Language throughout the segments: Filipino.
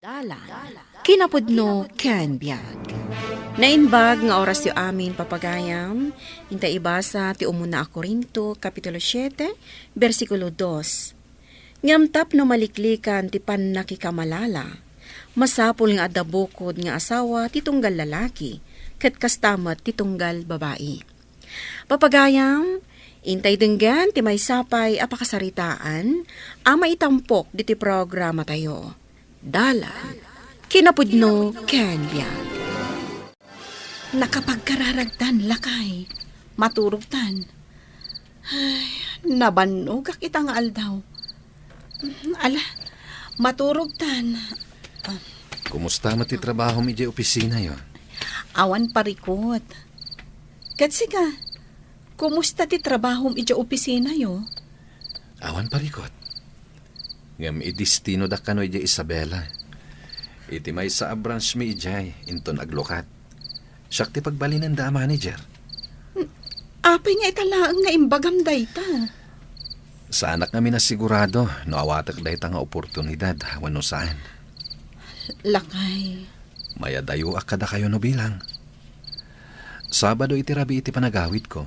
Dalan, kinapudno ken biag. Nainbag nga oras yu amin papagayam, hinta ibasa ti umuna a Korinto, Kapitulo 7, versikulo 2. Ngamtap no maliklikan ti pannakikamalala, masapul nga adabukod nga asawa ti tunggal lalaki, ket kastamat ti tunggal babae. Papagayam, intay denggan ti may sapay apakasaritaan, ama itampok di ti programa tayo. Dalan, kinapudno ken biag. Nakapagkararagtan, lakay. Maturugtan. Ay, nabanog ak itang aldaw. Ala, maturugtan. Kumusta mo ti trabaho mi di opisina yon? Awan parikot. Katsi ka, kumusta ti trabaho ija opisina yo? Awan parikot. Ngam idistino da kano ija Isabela. Iti may sa branch mi ijay, inton aglokat. Siyak ti pagbalinan da manager. Apay nga italaang nga imbagam dayta. Sa anak kami na sigurado, no awatak dayta nga oportunidad, wano saan. Lakay. Mayadayo akada kayo no bilang. Sabado iti rabi iti panagawid ko.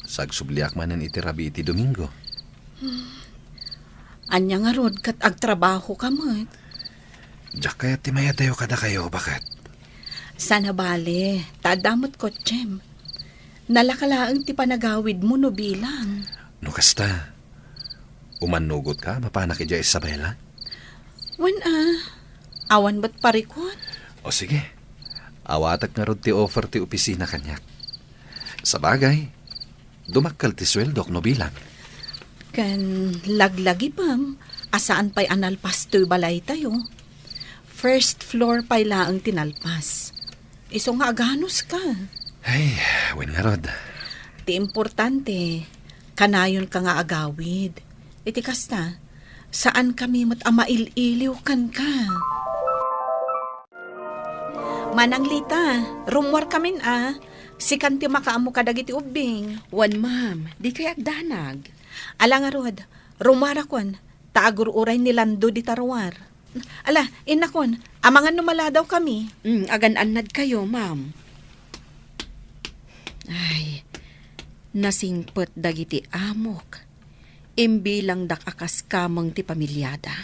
Sagsubliak manen iti rabi iti Domingo. Anya nga rod kat agtrabaho ka mo't. Diyak kaya ti mayadayo kada kayo, bakit? Sana bale, tadamot ko, Chem. Nalakalaang ti panagawid mo no bilang. No kasta, umanugot ka, mapanak ija Isabela? Awan ba't parikot? O sige, awatak nga rod ti offer ti opisina kanyak. Sa bagay, dumakkal ti sweldok no bilang. Kan laglagi pam, asaan pa'y analpas to'y balay tayo. First floor pa'y laang tinalpas. Iso nga aganos ka. Ay, win nga rod. Ti importante, kanayon ka nga agawid. Iti kasta, saan kami mat amail-iliw kan ka. Manang Lita, rumwar kamin sikan ti makaamo kadagiti ubing. Wan ma'am, di kay agdanag. Ala nga rod, rumarakon, taagururay ni Lando di tarwar. Ala, inakon, amangan numala daw kami. Agan-anad kayo, ma'am. Ay, nasingpet dagiti amok. Imbilang dak akas kamang ti pamilyada.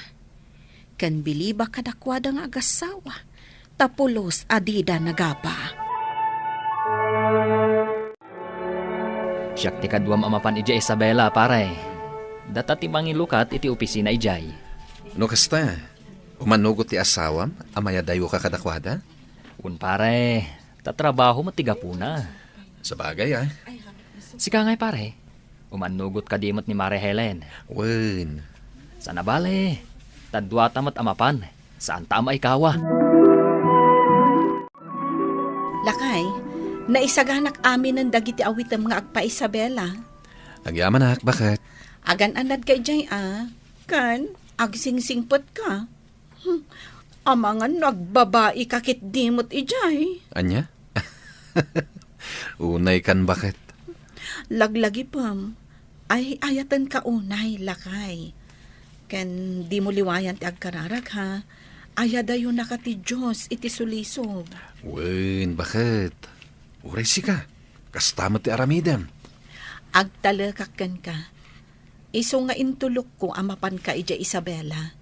Kan biliba kadakwada nga agasawa. Tapulos adida nagapa. Siyak ti kadwam amapan ija Isabela, pare. Data ti mangilukat iti opisina ijay. No kasta, umanugot ti asawam, amayadayo ka kadakwada? Un pare, tatrabaho matiga puna. Sa bagay Sika ngay pare, umanugot kadimot ni Mare Helen. Wen. Sana bale, tadwa tamat amapan, saan tama ikawa? Lakay, naisaganak amin ng dagiti awitam nga agpa Isabela. Nagyamanak, bakit? Agan-anad kay jay kan, agsingsingpot ka. Amangan nagbabae kakit dimot ijay. Anya? Unay kan bakit? Laglagi pam, ay ayatan ka unay, lakay. Ken di mo liwayan ti agkararag ayadayo na ka ti Diyos iti sulisog. Wen, bakit? Uray sika, kastamot ti aramidem. Agtalakakan ka. Iso nga intulok ko amapan ka ija Isabela.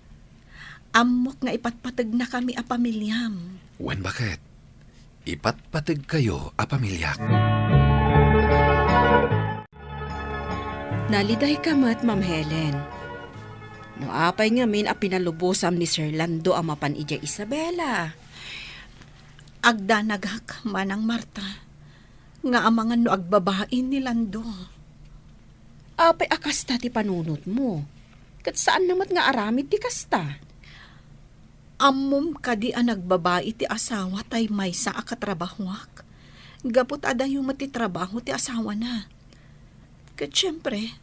Amok nga ipatpatag na kami a pamilyam. Wen, bakit? Ipatpatag kayo a pamilyak. Naliday ka mat, Ma'am Helen. No apay nga min a pinalubosam ni Sir Lando amapan ija Isabela. Agdanagak manang Marta. Nga amangan no agbabain ni Lando. Apay akasta ti panunot mo. Kat saan namat nga aramid ti kasta? Ammom kadi ang nagbabae ti asawa tay may sa akatrabahwak. Gapot adayo mati trabaho ti asawa na. Kat syempre,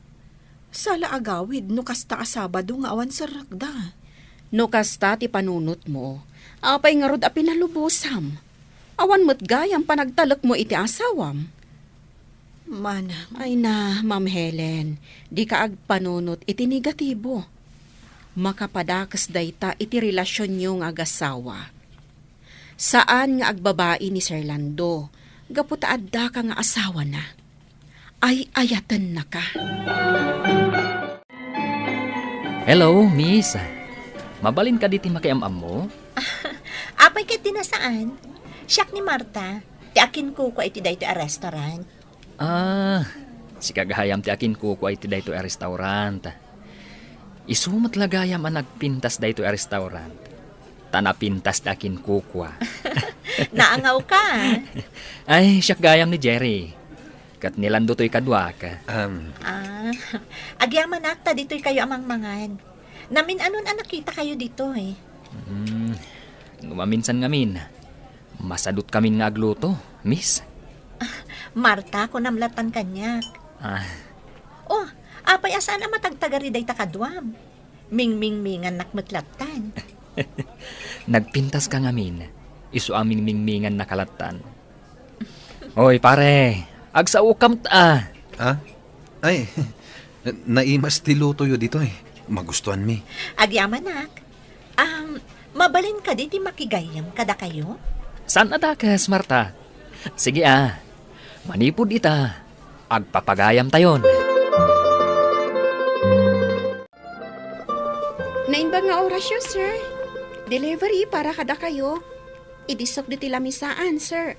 sala agawid no kasta asabado nga awan sa rakda. No kasta ti panunot mo, apay nga rod a pinalubosam. Awan mo't gayam panagtalak mo iti asawam. Manang, Ay na, Ma'am Helen, di ka agpanunot iti negatibo. makapadakas dayta iti relasyon nyo nga agasawa. Saan nga agbabae ni Sir Lando, gaputa adda ka nga asawa na. Ay ayatan na ka. Hello, miss. Mabalin ka diti makiamam mo? Apay ket tinasaan? Siyak ni Marta. Ti akin ko iti dayto a restaurant. Si kagahayam ti akin ko iti dayto a restaurant. Isumat lagayam ang nagpintas dayto a restaurant. Tanapintas ti akin kukwa. Naangaw ka. Ay, siyak gayam ni Jerry. Kat nilando to'y kadwak. Agyaman akta dito'y kayo amang mangan. Namin anon nakita kayo dito eh. Numaminsan ngamin. Masadot kami nga agluto, miss. Marta, kunamlatan kanyak. Oh, apay asaan ang matagtagari day takadwam. Ming-ming-mingan nakmatlatan. Nagpintas ka ngamin. Isu aming mingmingan nakalatan. Hoy, pare. Agsaukam ta. Ay, naimas ti luto yo dito eh. Magustuhan mi. Agyaman ak. Mabalin ka di makigayam kada kayo? Saan adakas, Marta? Sige manipod ita. Agpapagayam tayon. Nainbag nga orasyon, sir. Delivery para kada kayo. Idisok diti lamisaan, sir.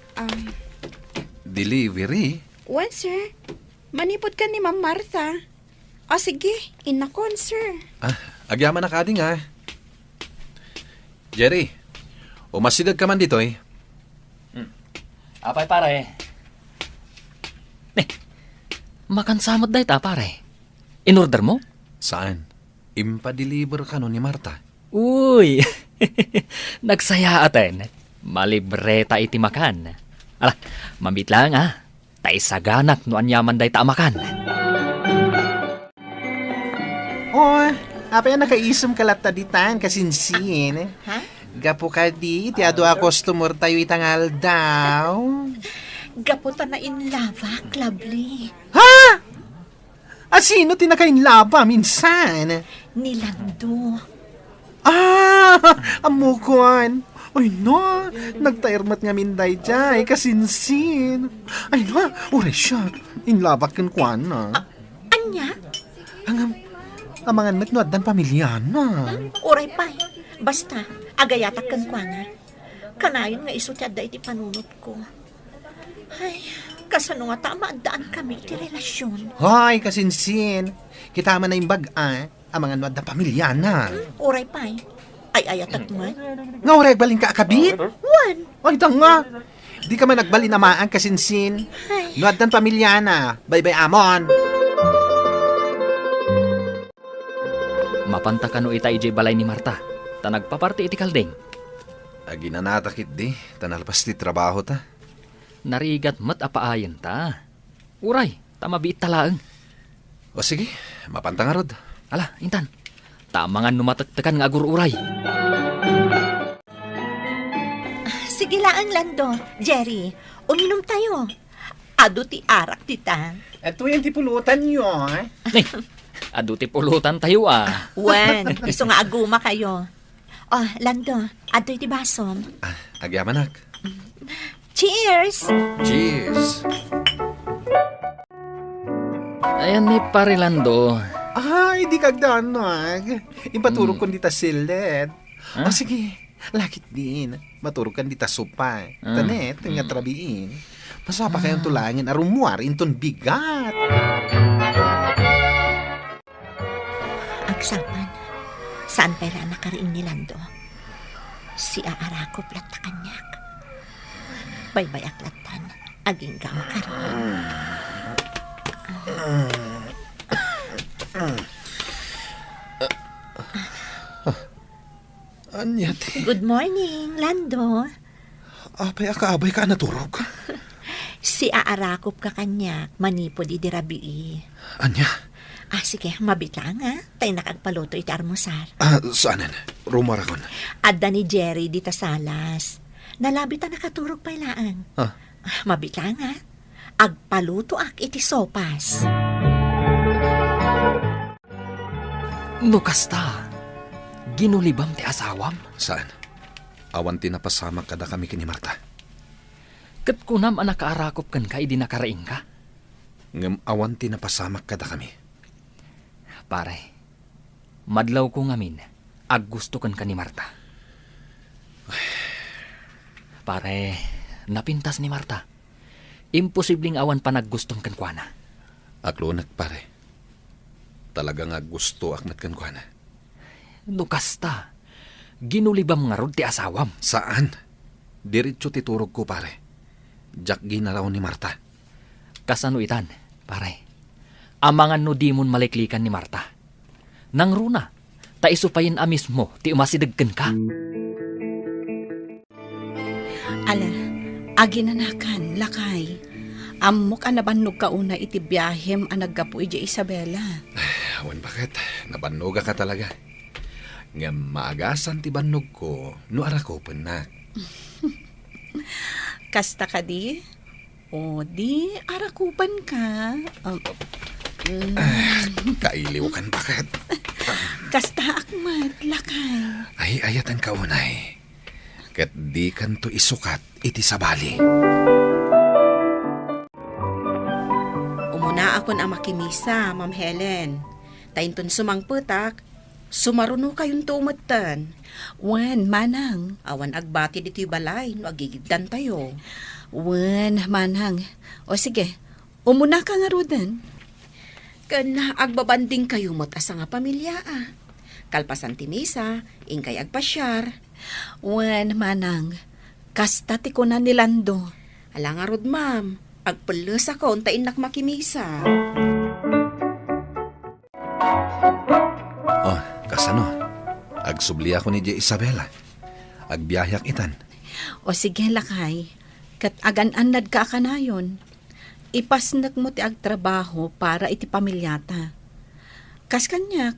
Delivery? Wan, sir. Manipod ka ni Ma'am Martha. Sige, inakon, sir. Agyaman na kading Jerry, umasidag ka man dito eh. Apay, pare. Makansamot day ta, pare. In-order mo? Saan? Impa-deliver ka no ni Marta. Uy! Nagsaya aten. Malibreta iti makan. Ala, mambit lang tay saganak no anyaman day ta makan. Apa yan nakaisam kalat taditan kasinsin. Ha? Gapo ka di, tiado a customer tayo itangal daw. Gaputan na in lava, lovely. Sino tinakain laba minsan? Nilando. Amukon. Ay no, nagtairmat nga minday jay, kasinsin. Ay no, ure siya, inlabak kan kwan na. Anya? Amangan met no dan pamilya na. Uray pay. Basta, agayatak kan kwa nga. Kanayon nga isutyad da iti panunot ko. Ay, kasano nga tama daan kami iti relasyon. Hoy, kasinsin. Kita man na yung amangan no dan pamilya na. Uray pay. Ay ayatak man. Nga ureg balin ka akabit? Wan. Ay, nga. Di ka man nagbalin namaan kasinsin. Ay. No dan pamilya na. Bye-bye, amon. Mapanta kano ita ijay balay ni Marta. Ta nagpaparti iti kalding. Agi na natakit di. Tanalpas ti trabaho ta. Narigat mat apaayan ta. Uray, tamabiit talaang. O sige, mapanta nga rod. Ala, intan. Tamangan numataktakan nga agur uray. Sige laang Lando. Jerry, uminom tayo. Ado ti arak tita. Ito yung tipulutan nyo, Adu ti pulutan tayo Wan, gusto nga aguma kayo. Oh, Lando, ado ti basom. Agyaman nak. Cheers! Cheers! Ayan ni Parilando. Ay, di kagdanag. Ipaturog ko dita silet. Sige, lakit din. Maturog kan dita sopa. Tanet, nga trabiin. Pasapa kayong tulangin, arumuar, inton bigat. Agsaman, saan pera nakariin ni Lando? Si Aarakop latta kanyak. Baybay aklatan, aging gawa karoon. Anya ti? Good morning, Lando. Apay akaabay ka naturog. Si Aarakop ka kanyak, manipo di dirabii. Anya? Sige, mabitlang Tay nakagpaluto iti armusar. Saanan? Rumarakon. Adda ni Jerry di tasalas. Nalabit nakaturog pa ilaan. Mabitlang agpaluto ak iti sopas. Lukasta. Ginulibam ti asawam. Saan? Awan tinapasamak kada kami kini Marta. Kat kunam ang nakaarakop kan ka, idi nakaraing ka. Ngem awan tinapasamak kada kami. Pare, madlaw ko ngamin, ag gusto kan ka ni Marta. Pare, napintas ni Marta. Imposibleng awan pa nagguston kan kuana. Aklonak pare. Talaga nga gusto akmat kan kuana. Nukasta, ginulibam nga rod ti asawam. Saan? Diretso titurog ko pare. Jak ginaraw ni Marta. Kasano itan, pare. Amangan no di mon maliklikan ni Marta. Nang runa, ta isupayin a mismo ti umasidagken ka. Ala, aginanakan, lakay. Amok anabannog ka una iti biyahem ang naggapu iti Isabela. Awan bakit? Nabannoga ka talaga. Ngem maagasan ti bannog ko, no arako penak. Kasta ka di? O di, arakupan ka. Kailiw kan bakit? Kasta akmat, lakay. Ay ayatan ka unay. Kat di kan to isukat iti sabali. Umuna akon ang makimisa, Ma'am Helen. Tainton sumangputak, sumaruno kayong tumatan. Wan, manang. Awan agbati dito'y balay, no agigigdan tayo. Wan, manang. O sige, umuna ka nga rodan. Kana agbabanding kayo mo't asa nga pamilya ah. Kalpasan ti misa, ingkay agpasyar. Wan, manang. Kasta ti ko na nilando. Ala nga rod, ma'am. Agpeles ako, untain nak makimisa. Oh, kasano? Agsubli ako ni J. Isabela. Agbiyayak itan. O sige, lakay. Kat agan-anad ka kanayon. Ipasnak mo ti agtrabaho para iti pamilyata. Kas kanyak,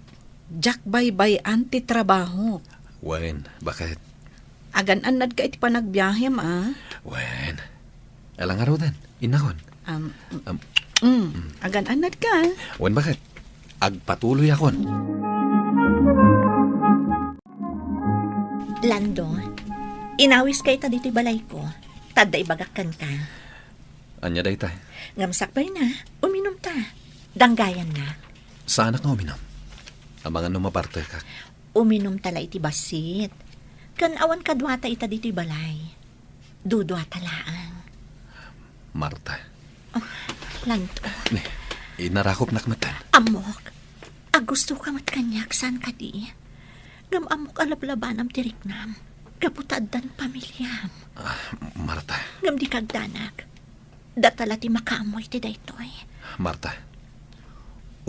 jak baybay anti trabaho. Wen, bakit? Agan-anad ka iti panagbiyahem, ah. Wen. Alang nga rodan, inahon. Agan-anad ka. Wen, bakit? Agpatuloy akon. Lando, inawis kay ta dito'y balay ko. Tadda ibagakan ka. Anya day tay? Ngamsak pa na, uminom ta. Danggayan na. Saan ka uminom? Ang mga numaparte ka. Uminom tala iti basit. Kan awan kadwata ita dito'y balay. Dudwa talaan. Marta. Lando, Inarakop nakmatan. amok. Agusto ka mat kanyak, saan ka di? Ngam amok alablaban am tiriknam. Kaputad dan pamilyam. Marta. Ngam di kagdanag. Datala ti makamoy ti daytoy. Marta.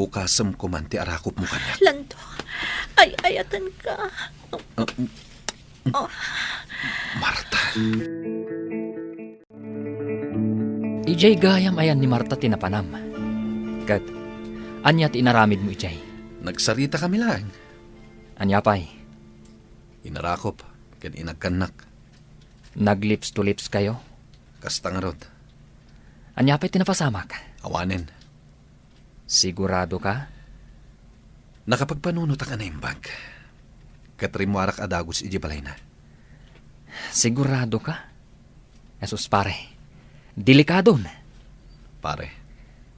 Ukasem ko man ti arakop mo kanya. Lando, ay ayatan ka. Marta. Ijay gayam ayan ni Marta tinapanam. Kat, anya ti inaramid mo ijay. Nagsarita kami lang. Anya pa'y, Inarakop. Ken inagkanak. naglips to lips kayo. Kasta nga rod. Anya pa'y tinapasamak. Awanin. Sigurado ka? Nakapagpanunot ang anaimbag. Katrim mo arak adagos iji balay na. Sigurado ka? Esos pare, delikado na. Pare.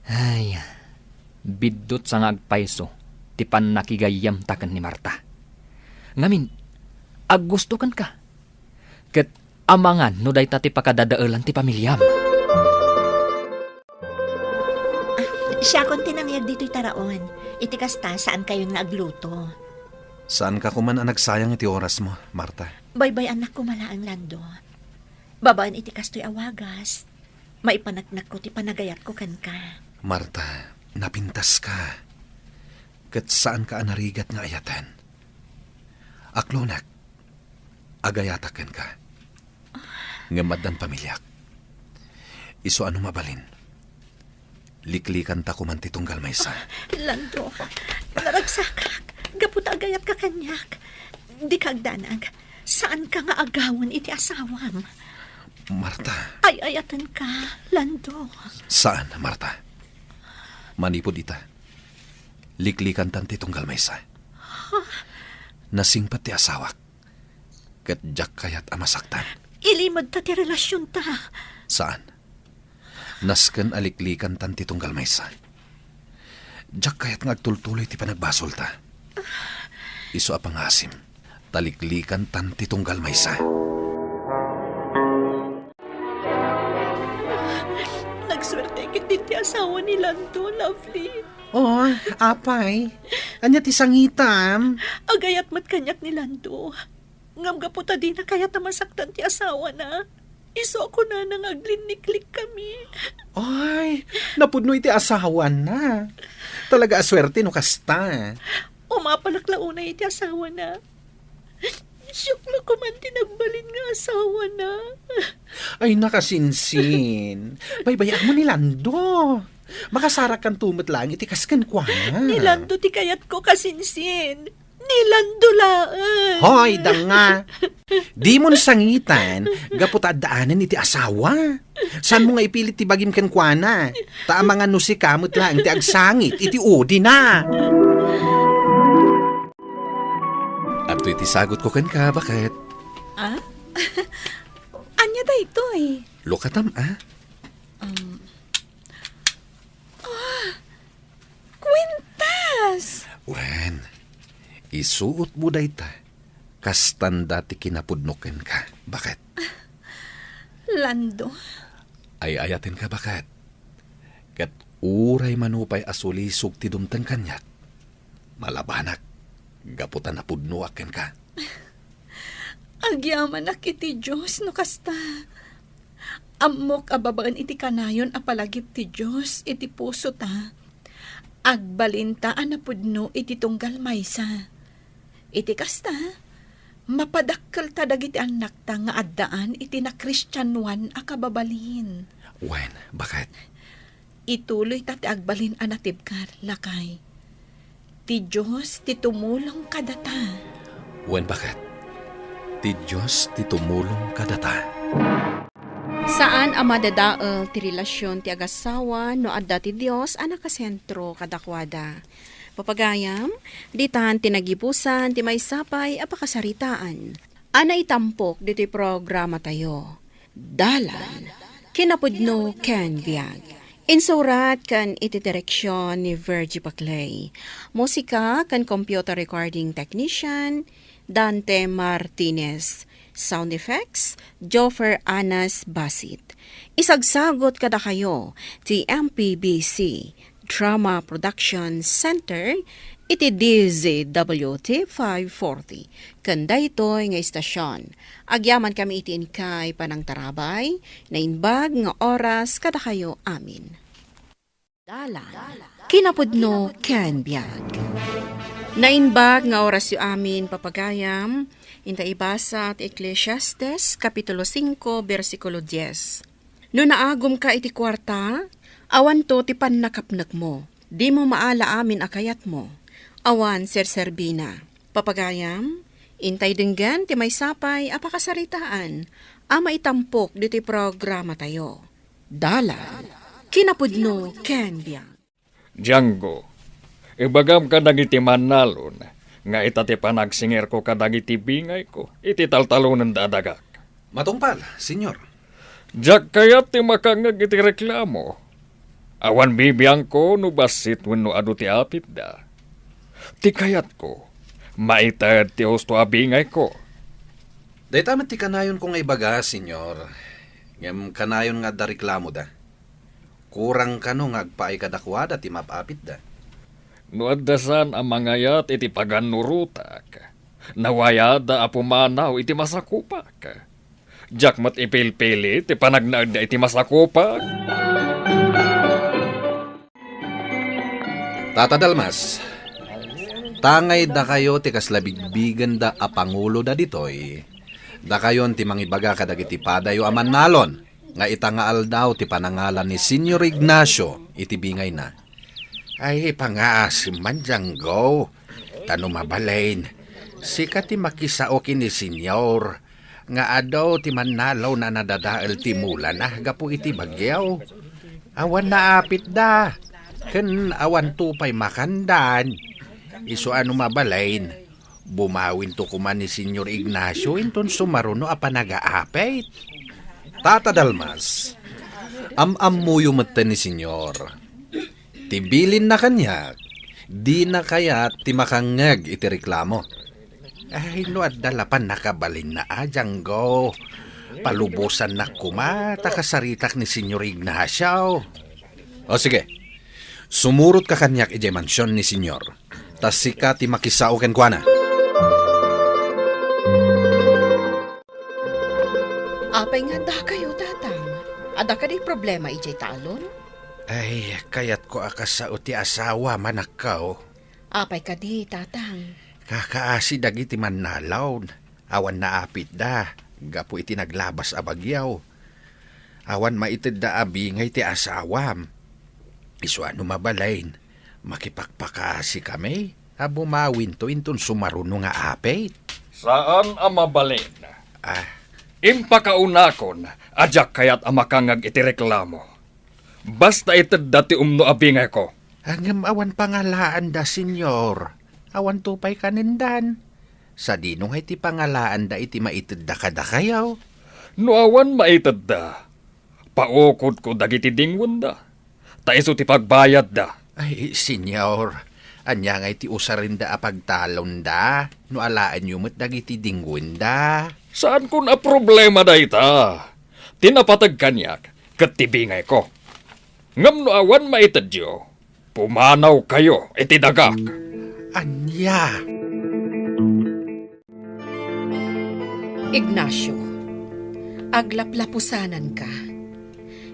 Ay, bidot sa nga agpaiso, ti pan nakigayam takan ni Marta. Ngamin, aggustukan ka. Ket amangan no day ti pakadadaalan ti pamilyam. Siya kon tinangyag dito'y taraon. Iti kasta saan kayo nga agluto. Saan ka kuman ang nagsayang iti oras mo, Marta? Baybay anak ko malaang Lando. Babaan iti kasto'y awagas. Maipanagnak ko ti panagayat ko kan ka. Marta, napintas ka. Kat saan ka anarigat nga ayatan? Aklonak, agayataken ka. Ngamadan pamilyak. Iso ano mabalin? Liklikan ta kuman ti tunggal maysa. Lando, naragsakak. Gaput agayat ka kanyak. Di kagdanag. Saan ka nga agawan iti asawam? Marta, Ay ayatan ka, Lando. saan, Marta? Manipod ita. Liklikan tan ti tunggal maysa. nasingpat ti asawak. Kat jak kayat amasaktan. Ilimod ta ti relasyon ta. Saan? Nasken aliklikan tan ti tunggal maysa. Jak kayat ngagtultuloy ti panagbasol ta. Isu a pangasim, taliklikan tan ti tunggal maysa. Nagswerte kit ti asawa ni Lando, lovely. Oh, apay. Anya ti sangitam. Agayat mat kanyak ni Lando. Ngam gaputa di na kaya tamasaktan ti asawa na. Iso ko na nang agliniklik kami. Ay, napudno iti asawan na. Talaga aswerte no kasta. Umapalaklauna iti asawa na. Syukla ko man tinagbalin nga asawa na. Ay, nakasinsin. Baybayaan mo ni Lando. Makasarak kan tumot lang iti kaskan kwa na. Nilando ti kayat ko kasinsin. Nilando laan. Hoy, danga. Di mo sangitan, gapot daanan iti asawa. San mo nga ipilit ti bagim kan kwa na? Ta mga nusi kamot lang ti agsangit, iti udi na. At iti sagot ko kan ka, bakit? Ah? Anya da ito eh. Lukatam, Kwintas! Wen, isuot mo day ta. Kastan dati kinapudnoken ka. Bakit? Lando, Ay ayatin ka, bakit? Kat uray manupay asulisog ti dumtang kanyak. Malabanak, gaputan na pudno aken ka. agyaman na kiti Diyos no kasta. Amok ababaan iti kanayon apalagip ti Diyos iti puso ta. Agbalinta anapudno iti tunggal maysa. Iti kasta, mapadakkel ta dagiti anak ta nga addaan iti na Kristyanuan a kababalin. Wen, bakit? Ituloy ta ti agbalin anatibkar lakay. Ti Diyos ti tumulong kadata. Wen, bakit? Ti Diyos ti tumulong kadata. Saan ang madadaal ti relasyon ti agasawa no adda ti Dios a nakasentro kadakwada. Papagayam, ditan tinagipusan ti maysapay a pakasaritaan. Ana itampok diti programa tayo. Dalan, kinapudno ken biag. Insurat kan iti direksyon ni Virgie Paclay. Musika kan computer recording technician Dante Martinez. Sound effects, Joffer Anas Basit. Isagsagot kada kayo, ti MPBC, Drama Production Center, iti DZWT 540. Kanda ito'y nga istasyon. Agyaman kami iti inkay panang tarabay, na inbag nga oras kada kayo amin. Dalan, kinapudno ken biag. Nainbag nga oras yu amin papagayam, inta ibasa at Ecclesiastes, Kapitulo 5, versikulo 10. No naagom ka iti kwarta, awan to ti pannakapnak mo, di mo maala amin akayat mo, awan serserbina. Papagayam, intay denggan ti may sapay apakasaritaan, ama itampok diti programa tayo. Dalan, kinapudno ken biag. Django, ibagam ka dagiti manalon, nga itati panagsinger ko ka dagiti bingay ko, iti taltalunan dadagak. Matungpal, senyor. Jak kayat ti makangag iti reklamo. Awan bibiyang ko no basit wenno adu ti apit da. Ti kayat ko, maitad ti husto abingay ko. Day tamat ti kanayon ko nga ibaga, senyor. Ngem kanayon nga da reklamo da. Kurang kano nga agpaay kadakwada ti mapapit da. No addasan ang mangayat iti paganurutak. Nawayada apumanaw iti masakupak. Jak mat ipilpili ti panagnaag da iti masakupak. Tata Dalmas, tangay da kayo ti kaslabigbigan da a pangulo da ditoy. Da kayon ti mangibaga kadagiti padayo aman nalon. Nga itangaal daw ti panangalan ni Senyor Ignacio iti bingay na. Ay, pangaasim man Django. Tano mabalain. Sika ti makisaok ni senyor. Nga adaw ti manalaw na nadadaal ti mula na gapu iti bagyaw. Awan na apit da. Ken awan tupay makandan. Isu ano mabalain. Bumawin to kuman ni Senyor Ignacio inton sumaruno apa nag-aapit. Tata Dalmas, am-amuyo mata ni senyor. Tibilin na kanyak, di na kaya timakangag iti reklamo. Ay, no at dalapan nakabalin na ajang go. Palubusan na kumata kasaritak ni Senyor Ignacio. O sige, sumurot ka kanyak iti mansyon ni senyor. Tas sika ti makisao ken kuana. Apay nga da kayo, tatang. Ada ka di problema ijay talon? Ay, kayat ko akasao ti asawa manakaw. Apay ka di, tatang. Kakaasi dagiti mannalaw. Awan naapit da. Gapo iti naglabas a bagyaw. Awan maited da abingay ti asawam. Iswano mabalain. Makipakpakasi kami. Abumawin to inton sumaruno nga apit. Saan ang mabalin? Ah, Impakaunakon, ajak kayat amakangag iti reklamo. Basta ited dati umno abingay ko. hangam awan pangalaan da, senyor. Awan tupay kanindan. Sa dinong iti pangalaan da iti maited da kada kayaw. No awan maited da. Paukod ko dagiti dingwon da. Taiso ti pagbayad da. Ay, senyor. Anya nga iti usarin da apagtalon da. No alaan yumot dagiti dingwin da. Saan ko na problema da ita? Tinapatag kanyak, katibingay ko. Ngam no awan maited yo. Pumanaw kayo, iti dagak. Anya. Ignacio, aglaplapusanan ka.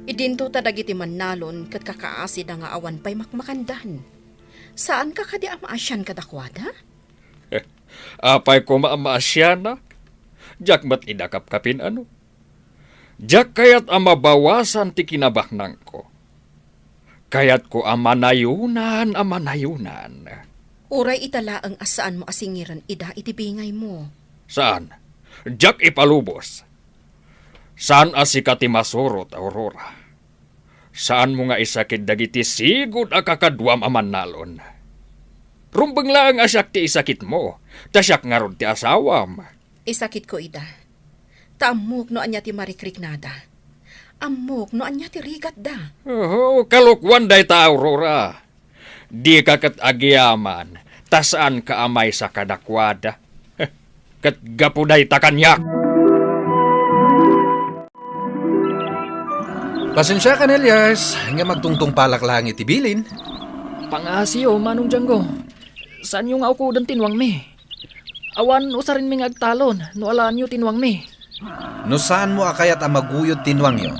Idinto ta dagiti mannalon ket kakaasid nga awan pay makmakandan. Saan ka kadi amaasyan kadakwada? Apay ko maamaasyana. Jak mat idakap kapin ano. Jak kayat amabawasan ti kinabaknang ko. Kayat ko amanayunan. Uray itala ang asaan mo asingiran ida itibingay mo. Saan? Jak ipalubos. Saan asikati masurot, Aurora? Saan mo nga isakit dagiti sigud akakadwam amannalon? Rumbeng lang asyak ti isakit mo, tasyak nga ron ti asawam. Isakit ko ida. Taamok no anya ti marikriknada. Amok no anya ti rigat da. Oh, kalukwan day ta, Aurora. Di ka kat agyaman, tasaan ka amay sa kadakwada. Kat gapuday ta kanyak. Pasensya ka, Nelias. Nga magtungtong palak lang itibilin. Pangasiyo, Manong Django. Saan yung ako dan tinwang mi? Awan usarin mi ngagtalon, no alaan nyo tinwang mi. No saan mo akayat ang maguyod tinwang yon?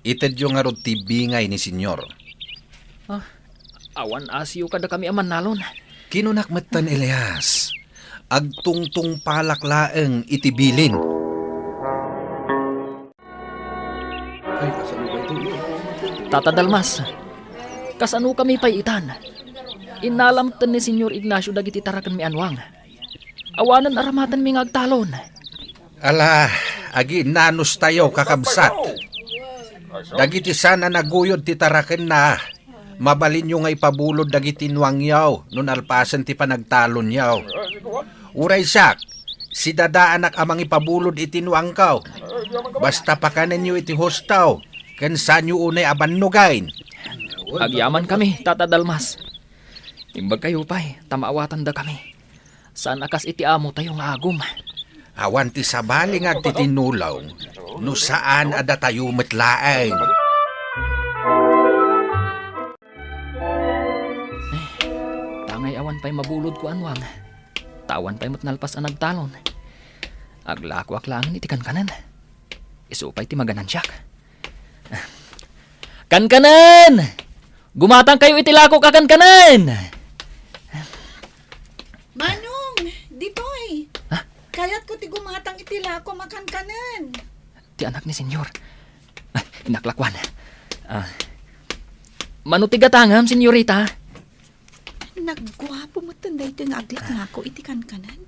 Ited yung nga ro tibingay ni senyor. Awan asiyo kada kami aman nalon. Kinunakmatan, Elias. Agtungtong palak laeng itibilin. Tata Dalmas, kasano kami payitan? Inalamtan ni Senyor Ignacio dagiti tarakan mi anwang. Awanan aramatan mi ngagtalon. Ala, agi nanos tayo kakabsat. Dagiti sana naguyod ti taraken na. Mabalin nyo nga ipabulod dagiti nuwang yaw. Nun alpasan ti panagtalon yaw. Uray sak, si dadaanak amang ipabulod iti nuwang kaw. Basta pakanan nyo iti hostaw. Kansa nyo unay abannugain. Agyaman kami, Tata Dalmas. Imbag kayo pa'y, tamaawatan da kami. Saan akas iti amo tayo nga agum? Awan ti sabali nga titinulaw. No saan ada tayo metlaeng. Tangay awan pa'y mabulod ko anwang. Tawan pa'y matnalpas ang nagtalon. Aglako aklangan iti kankanan. Isupay ti maganan siyak. Kankanan! Gumatang kayo itilako ka kankanan! Manong, ditoy. Kayat ko ti gumatang itila ko makankanan. Ti anak ni senyor. Inaklakwan. Manutigatangam, senyorita. Nagguwapo mo tanday ito nga aglik nga ako iti kankanan.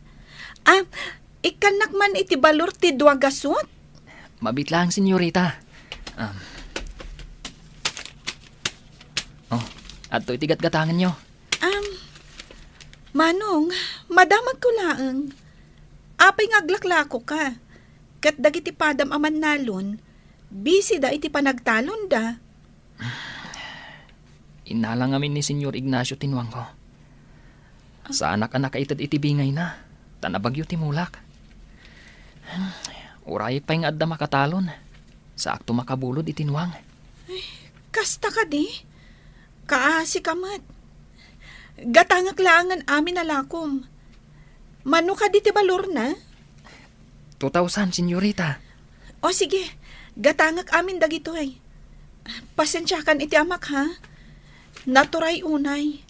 Ikanak man iti balor ti duwagasot. Mabit lang, senyorita. Ato itigat-gatangan nyo. Manong, madamag ko laeng. Apay nga aglaklako ka. Kat dagiti padam aman nalon, busy da iti panagtalon da. Inalang amin ni Senyor Ignacio tinwang ko. Sa anak-anak itad iti bingay na, tanabagyo timulak. Uray pa yung adda makatalon. Sa akto makabulod itinwang. Kasta ka di. Kaasi ka mat. Gatangak laangan amin alakom. Mano ka di ti balor na? 2,000, senyorita. O sige, gatangak amin dagito ay. Pasensyakan iti amak ha. Naturay unay.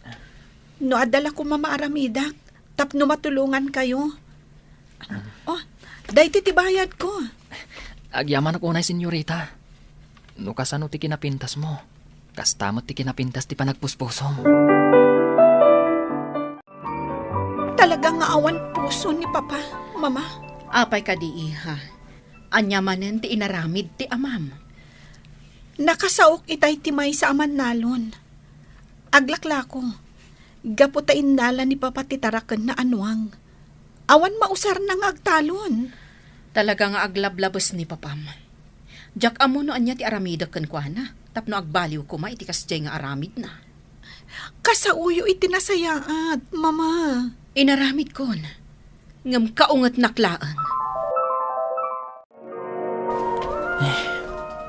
No adala ko mamaaramidak, tapno matulungan kayo. Oh, dahi ti bayad ko. Agyaman ako na, senyorita. No kasano ti kinapintas mo. Kastamot ti kinapintas ti panagpuspusom. Talagang nga awan puso ni Papa, Mama. Apay ka di iha. Anyamanen ti inaramid ti amam. Nakasaok itay timay sa aman nalon. Aglakla ko. Gaputain nala ni Papa titarakan na anwang. Awan mausar nang agtalon. Talaga nga aglablabos ni papam. Jak amo no anya ti aramida ken kuana. Tapno agbaliw ko ma iti kasjay nga aramid na. Kasauyo itinasayaat, Mama. Inaramid kon. Ngam kaungat naklaan.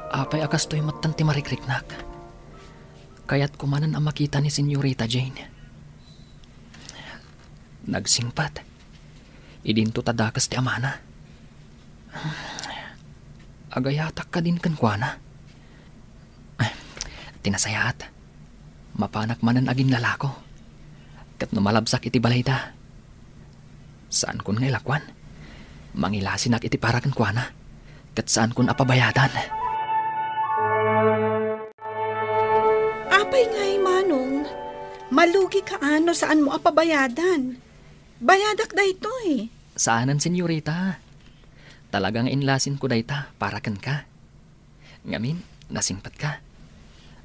Apay akas to'y matan ti marikriknak. Kaya't kumanan ang makita ni Senyorita Jane. Nagsingpat. Idinto tadakas ti amana. Agayatak ka din kankwana. Tinasayaat. Mapanak manan agin lalako. Kat numalabsak iti balayda. Saan kun ngay lakwan? Mangilasinak iti para kankwana. Kat saan kun apabayadan? Apay nga'y Manong. Malugi ka ano saan mo apabayadan. Bayadak da ito eh. Saanan, senyorita? Talagang inlasin ko dayta para kan ka. Ngamin, nasingpat ka.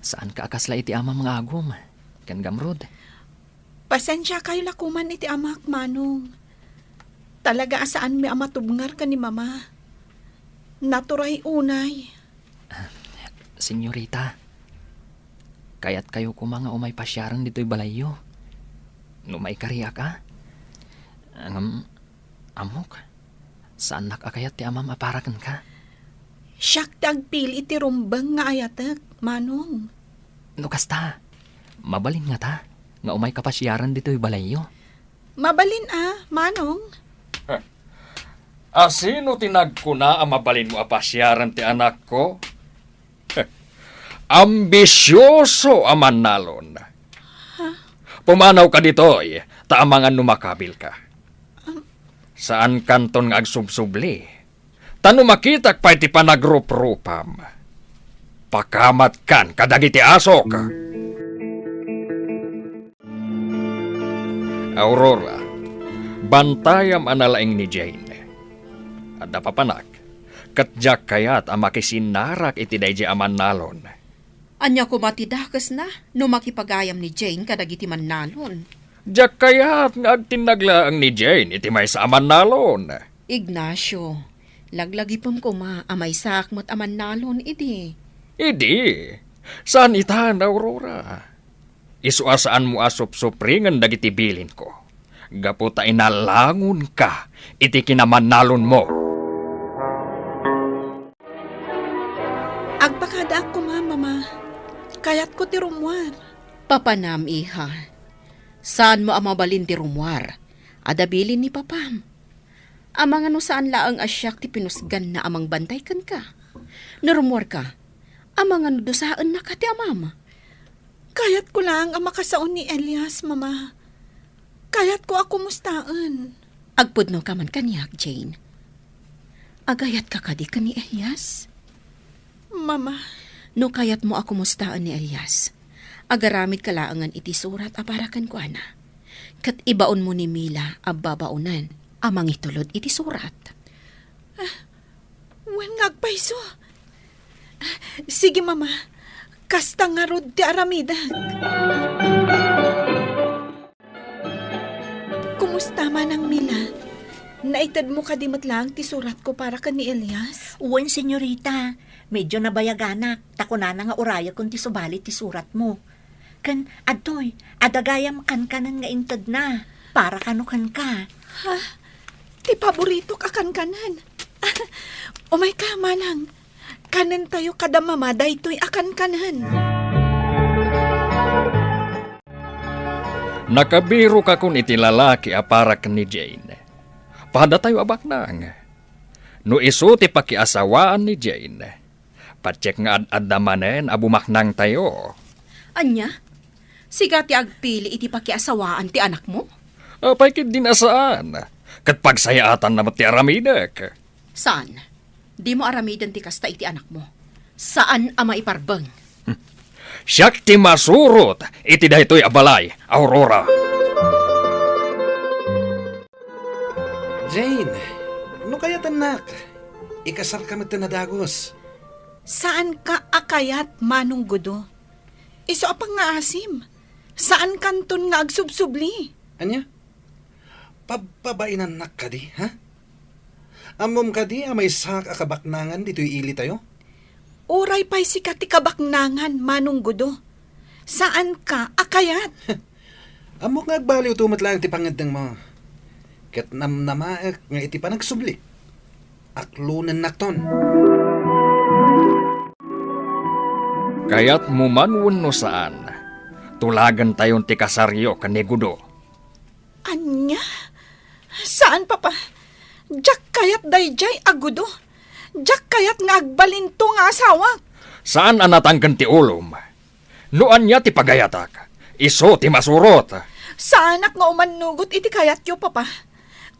Saan ka akasla iti ama mga agum? Kan gamrod. Pasensya kayo lakuman iti amak, Manong. Talaga asaan mi ama tubngar ka ni Mama. Naturay unay. Senyorita, kaya't kayo ko mga umay pasyarang dito'y balayo. No may kariya ka? Amok, saan nakakayat ti amam aparakan ka? Siyak tagpil iti rumbang nga ayatek, Manong. No kasta, mabalin nga ta, nga umay kapasyaran dito'y balayo. Mabalin Manong. Sino tinagkuna ang mabalin mo apasyaran ti anak ko? Ambisyoso aman nalon. Pumanaw ka dito'y, taamangan numakabil ka. Saan kanton nga agsubsubli? Tano makitak pa iti panagrup-rupam. Pakamat kan kadagiti asok. Aurora, bantayam analaing ni Jane. Adda papanak, katjak kayat ang makisinarak iti dayjay aman nalon. Anya ko matidakas na no makipagayam ni Jane kadagiti mannalon. Jak kayat nga agtinaglaang ni Jane iti may sa aman nalon. Ignacio, laglagipam ko ma amay sakmot aman nalon iti. Idi, saan itahan, Aurora? Isuasaan mo asop-supringan dagiti bilin ko. Gaputa inalangon ka iti kinamanalon mo. Agpakada ako Mama. Kayat ko ti rumwar. Papanam iha. Saan mo amabalin ti rumwar? Adabilin ni papam. Amang ano saan laang asyak ti pinusgan na amang bantay kan ka. Narumwar ka. Amang ano dosaan na ka ti amam. Kayat ko lang ang makasaon ni Elias, Mama. Kayat ko ako mustaan. Agpudno ka man kaniyak, Jane. Agayat ka kadi ka ni Elias? Mama. No kayat mo ako mustaan ni Elias. Agaramid kalaangan iti surat aparakan ko ana. Kat ibaon mo ni Mila ababaunan amang itulod iti surat. Wen ngagpayso. Sige, Mama. Kasta nga rod ti aramida. tama ng Mila. Naitad mo ka dimot lang ti surat ko para ka ni Elias. Uwan, senyorita. Medyo nabayaganak. Takuna na nga uraya kung ti subalit ti surat mo. Kan, adoy, adagayam kan kanan nga intad na. Para kanukan ka. Ha? Ti paborito ka kanan. Umay ka, manang. Kanan tayo kada mamaday to'y akan kanan. Nakabiro ka kun iti lalaki aparak ni Jane. Pada tayo abak nang. No iso ti pakiasawaan ni Jane. Patsek nga ad-adamanen abumaknang tayo. Anya? Siga ti agpili iti pakiasawaan ti anak mo? Apay kit dinasaan. Kat pagsayaatan naman ti aramidek. Saan? Di mo aramidan ti kasta iti anak mo. Saan ama iparbang? Siyak ti masurot. Iti dahitoy abalay, Aurora. Jane, no kaya tanak? Ikasar ka na dagos. Saan ka akayat, manong gudo? Iso apang nga asim. Saan kanton nga agsubsubli? Anya? Pababainan nak ka di, ha? Amom ka di, may sak akabaknangan dito'y ili tayo? Uray pa'y sikat ti kabaknangan, manong gudo. Saan ka akayat? Amo nga agbaliw tumat lang ti pangandang mo. Kat namnamaak nga iti panagsubli. Aklunan nakton. Kaya't mumanwon no saan. Tulagan tayon ti kasaryo kanigudo. Anya? Saan pa pa? Diyak kayat dayjay agudo. Diyak kayat nga agbalinto nga asawa. Saan anatanggan ti ulom? Noan niya ti pagayatak. Iso ti masurot. Saanak nga umanugot iti kayat yo papa.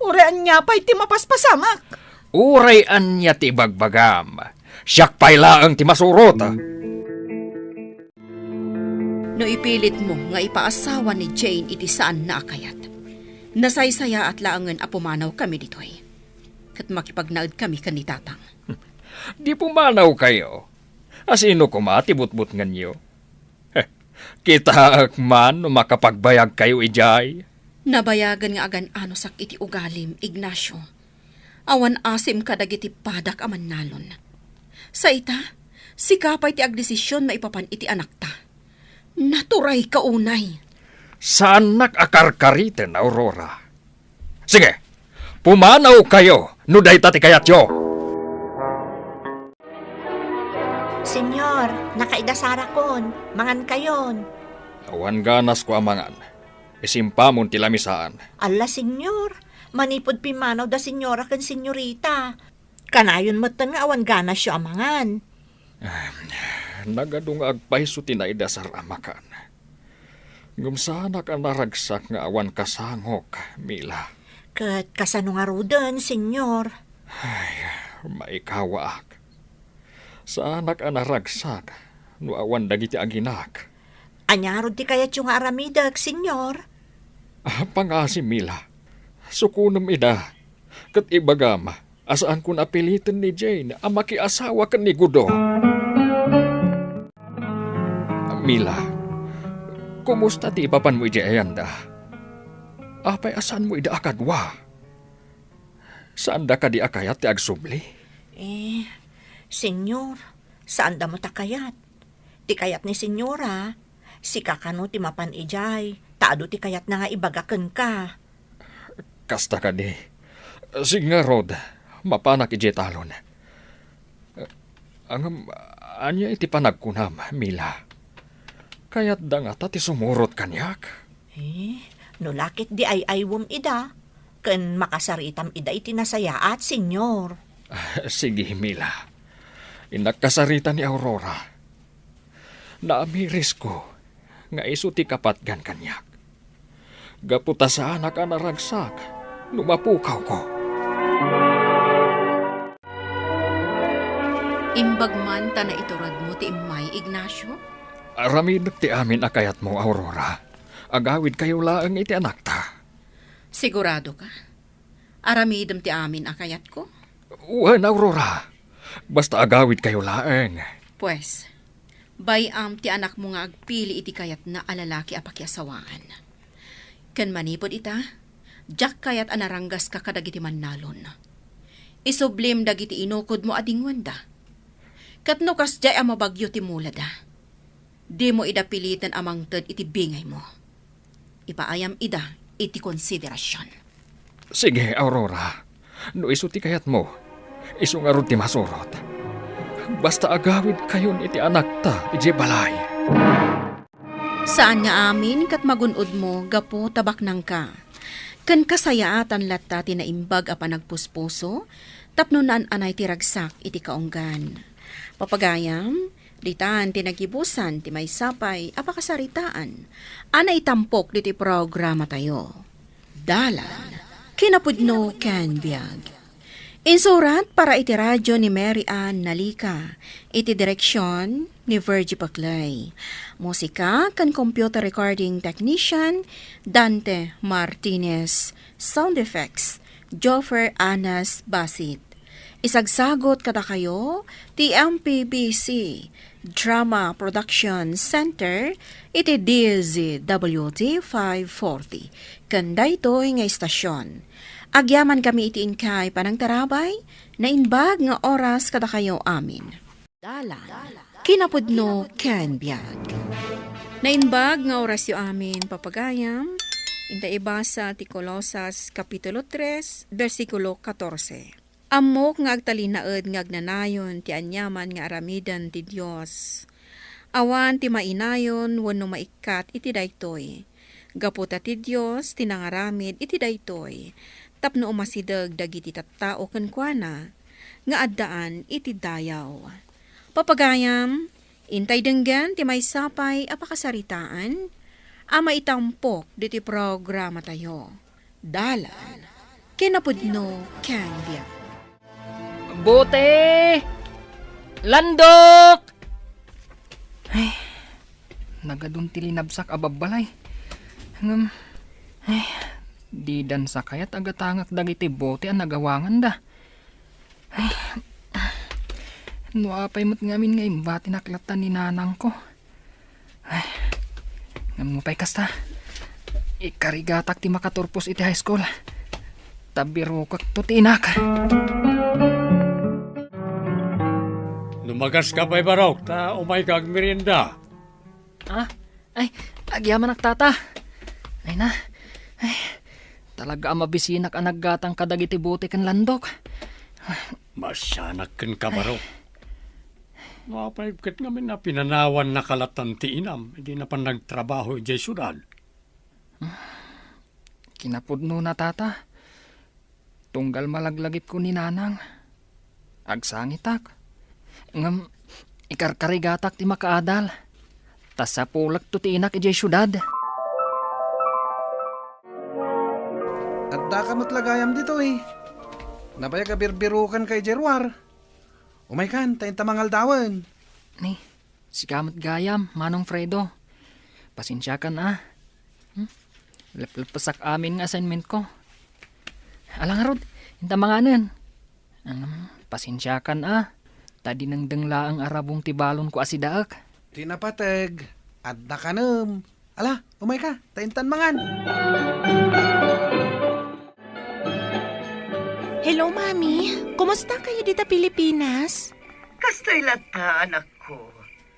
Urean niya pa'y ti mapaspasamak. Urayan niya ti bagbagam. Siyak pa'y laang ti masurot. No ipilit mo nga ipaasawa ni Jane iti saan na akayat. Nasaysaya at laangan apumanaw kami ditoy. Kat makipagnaad kami kanitatang. Di pumanaw kayo. Asino kumatibut-but nganyo? Kita man no makapagbayag kayo ijay. Nabayagan nga agan anosak iti ugalim, Ignacio. Awan asim kadagiti padak aman nalon. Sa ita, sikapay ti agdesisyon maipapan iti anak ta. Naturay kaunay. Saan nakakarkariten, Aurora? Sige, pumanaw kayo, no dahi tati kayatyo. Senyor, nakaidasara kon. Mangan kayon. Awan ganas ko amangan. Isimpamon ti lamisaan. Alla, senyor. Manipod pimanaw da senyora kan senyorita. Kanayon mo nga awan ganas siya amangan. Nagadung agpaiso tinaidasar amakan. Gumsana ka naragsak nga awan kasangok, Mila. Kat kasano nga rudan, senyor. Maikawaak. Sa anak naragsak, no awan dagiti aginak. Anyarod ti kayat yung aramidag, senyor. Pangasi, Mila. Sukunam ida. Kat ibagam, asaan ko napilitan ni Jane ang makiasawa ka ni Gudo. Mila, kumusta ti ipapan mo ijayanda? Apay asan mo ida akadwa? Saan da ka di akayat ti agsubli? Senyor, saan da mo takayat? Ti kayat ni senyora, si kakano ti mapan ijay, taado ti kayat na nga ibagakan ka. Kasta ka di. Sige Rod, mapanak ijetalon. Anya iti panagkunam, Mila. Kaya't da nga ta ti sumurot kanyak. No lakit di ay aywom ida, ken makasaritam ida iti nasayaat, senyor. Sige, Mila. Inagkasarita ni Aurora. Naamiris ko nga iso ti kapatgan kanyak. Gaputa sa anak ang naragsak, lumapukaw ko. Imbag man ta na iturad mo ti imay, Ignacio? Aramid ti amin akayat mo, Aurora. Agawid kayo laang iti anak ta. Sigurado ka? Aramidam ti amin akayat ko? Uwan, Aurora. Basta agawid kayo laang. Pues, bayam ti anak mo nga agpili iti kayat na alalaki apakyasawaan. Kan manipod ita, Jak kayat anaranggas ka kadagiti mannalon. Isublim dagiti inukod mo ading wanda. Katno kas jay ang mabagyo ti mulada. Di mo ida pilitan amang ted iti bingay mo. Ipaayam ida iti konsiderasyon. Sige, Aurora. No iso ti kayat mo. Iso nga ron ti masurot. Basta agawid kayon iti anak ta, iti balay. Saan nga amin kat magunod mo gapo tabak nang ka. Kan kasayaatan latta tinaimbag a panagpuspuso, tapno naan anay tiragsak iti kaunggan. Papagayam, ditan tinagibusan ti may sapay apakasaritaan, anay tampok diti programa tayo. Dalan, kinapudno ken biag. Insurat para iti radyo ni Mary Ann Nalika, iti direksyon ni Virgie Paclay. Musika kan computer recording technician Dante Martinez. Sound effects Joffer Anas Basit. Isagsagot kada kayo ti MPBC Drama Production Center iti DZWT 540. Kanda ito'y nga istasyon. Agyaman kami iti inkay panang tarabay, na inbag nga oras kada kayo amin. Dalan, kinapudno ken biag. Na inbag nga oras yo amin papagayam, inta ibasa ti Colosas Kapitulo 3, versikulo 14. Amok nga agtalinaed nga agnanayon ti anyaman nga aramidan ti Dios. Awan ti mainayon wenno maikat iti daytoy. Gaputa ti Dios tinangaramid iti daytoy. Tapno umasidag dagiti tattao kenkwana nga addaan iti dayaw. Papagayam, intay denggan ti may sapay apakasaritaan, ama itampok diti programa tayo. Dalan, kinapudno kandia. Bote! Landok! Ay, nagadun ti linabsak ababalay. Di dan sa kayat agatangak dagiti bote ang nagawangan da. Ay, nuapay mo't ngamin nga imbati naklatan ni nanang ko. Ay, ngamupay kasta. Ikarigatak ti makaturpos iti high school. Tabiro kak tutinak. Lumagas ka pa'y barok, ta umay kag merienda. Ah, ay, agyaman tata. Ay na, ay, talaga ang mabisinak ang naggatang kadagiti bote kan landok. Masyanak ken ka barok. Mapay ket ngamin na pinanawan na kalatan ti inam, hindi na pa nagtrabaho ijay syudad. Kinapudno na tata. Tunggal malaglagip ko ni nanang. Agsangitak. Ngam, ikarkarigatak ti makaadal. Tas sa pulag tutiinak ijay syudad. At da ka matlagayam dito eh. Napaya ka birbirukan kay Jerwar. Umay kan, tayo tamangal dawan. Ni, si Kamot Gayam, Manong Fredo. Pasensya ka na. Lapasak amin nga assignment ko. Alang arod, hinta mga anan. Pasensya ka na. Tadi nang dengla ang arabong tibalon ko asidaak. Tinapateg. At da ka nam. Ala, umay ka, tayo tanmangan. Hello, Mami. Kumusta kayo dito Pilipinas? Kastoy lata, anak ko.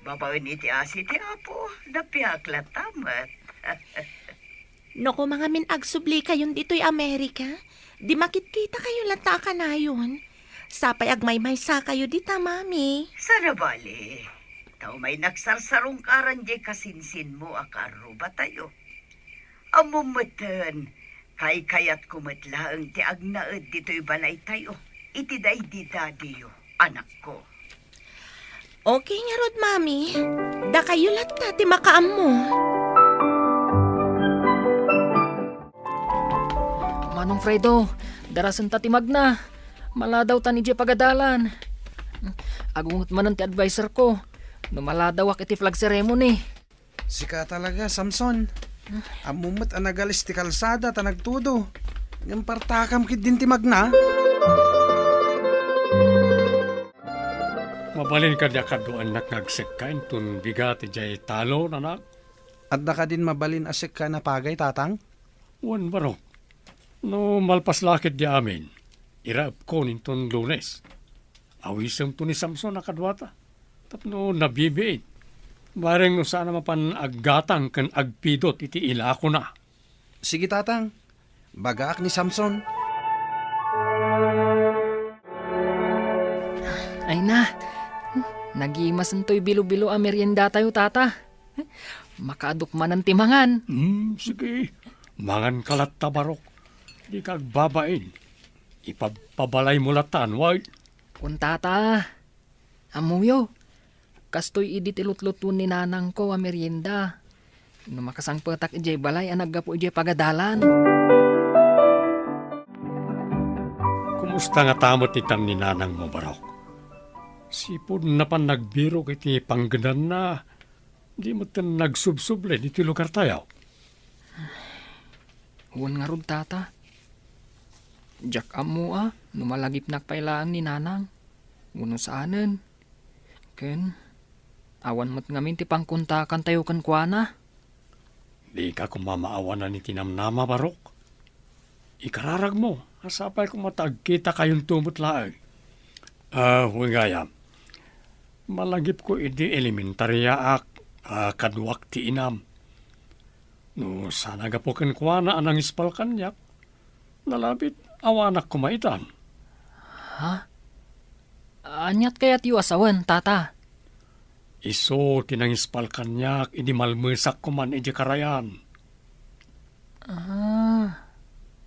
Babawin iti asi ti apo, napiak latamat. Naku, mga minagsubli kayon dito'y Amerika. Di makikita kayo lata ka na yun. Sapay agmay-may sa kayo dita, Mami. Sana bali. Tao may nagsarsarong karan di kasinsin mo akaro ba tayo? Amumatan, kay kayat kumatla ang ti agnaed dito'y balay tayo. Iti day di dadiyo, anak ko. Okay nga rod, Mami. Da kayo lata, ti makaam mo. Manong Fredo, darasan ta timag na. Maladaw ta ni Jay pagadalan. Agungot man ti advisor ko. Numaladaw ak iti flag ceremony. Sika talaga, Samson. Amumat anagalis ti kalsada ta nagtudo. Ngam partakam kit din ti magna. Mabalin ka diya ka doon nagsekkain tun bigat ijay talo, anak. At da ka din mabalin asik ka na pagay, tatang? Wan barok. No malpaslakit di amin, iraap ko ninton Lunes. Awisam to ni Samson nakadwata. Tapno nabibiit. Bareng no sana mapan aggatang kan agpidot iti ila ako na. Sige tatang, bagaak ni Samson. Ay na, nagimasan to'y bilo-bilo a merienda tayo, tata. Makaadukman ang timangan. Sige. Mangan kalat tabarok. Di kag babain. Ipabalay mo latan, why? Kun tata, amuyo, kastoy idit ilutluto ni nanang ko a merienda. No makasang petak ijay balay, anaggapo ijay pagadalan. Kumusta nga tamot ni tan ni nanang mo, Barok? Sipod na pan nagbiro kiti pangganan na di mo tan nagsubsuble dito lugar tayo. Huwag nga rod, tata. Jack amo numalagip nakpailaan ni nanang. Uno saanen. Ken, awan mo't ngamin ti pangkuntakan tayo kan kuana. Di ka kumamaawan na ni tinamnama, Barok. Ikararag mo, asapay kung matagkita kayong tumot laang. Huwagayam. Malagip ko idi elementarya kaduak ti inam. No, sana ga po kenkwana anang ispal kanyak. Nalapit, awanak kumaitan. Ha? Anyat kaya tiyo asawan, tata? Iso, tinangispal kanyak, idi malmesak kuman idi karayan.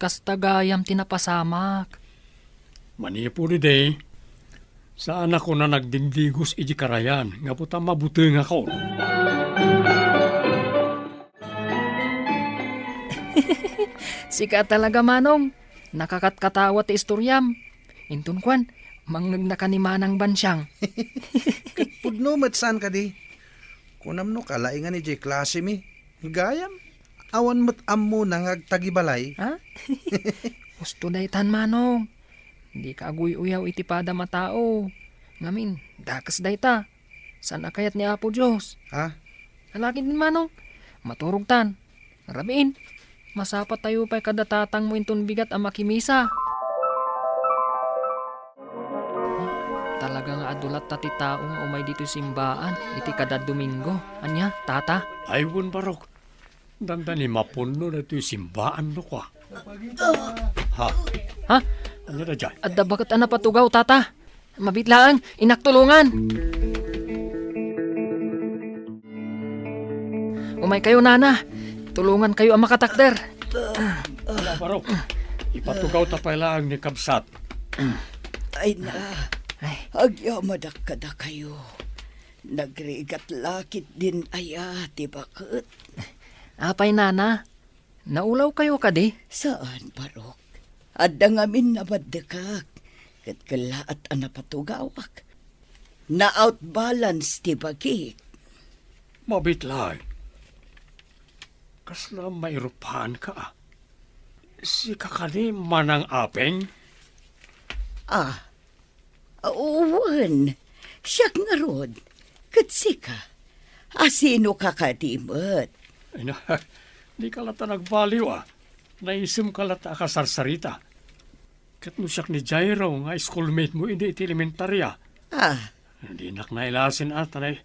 Kastagayam tinapasamak. Manipo di day, saan ako na nagdindigos idi karayan, nga puta mabuteng ako. Sika talaga, Manong. Nakakatkatawa ti istoryam. Intun kwan, mangnag na kanimanang bansyang. Pudno saan ka di? Kunam no kalaingan ni J. klase mi. Gayam. Awan mo't ammo nang agtagibalay. Ha? Gusto na itan, Manong. Hindi ka aguy-uyaw iti pada matao. Ngamin, dakas dayta. Sana kayat ni Apo Diyos. Ha? Alaki din, Manong. Maturog tan. Rabiin. Masapat tayo pa'y kadatatang mo intun bigat ang makimisa. Talagang adulat tati taong umay dito simbaan. Iti kada Domingo. Anya, tata? Aywan, Barok. Dandani mapuno na ito yung simbaan no kwa. Ha? Ano na dyan? Adda bakit patugaw, tata? Mabitlaan, inaktulungan. Umay kayo, nana. Tulungan kayo ang makatakder. Wala, Barok. Ipatugaw tapailaang ni Kabsat. Ay na, agyamadak kada kayo. Nagrigat lakit din ti bakit? Apay, nana. Naulaw kayo kadi? Saan, Barok? Adda ngamin na badekak. Kat kalaat napatugawak. Na-outbalance ti bagik. Mabitlaan. Kasla mayrupahan ka. Si kakani manang apeng? Uwan. Siyak nga rod. Katsika. Asino kakadimot? Ay na, di ka lata nagbaliw Naisim ka lata kasarsarita. Kat no siyak ni Jairo nga schoolmate mo hindi iti elementarya. Hindi nak nailasin tanay.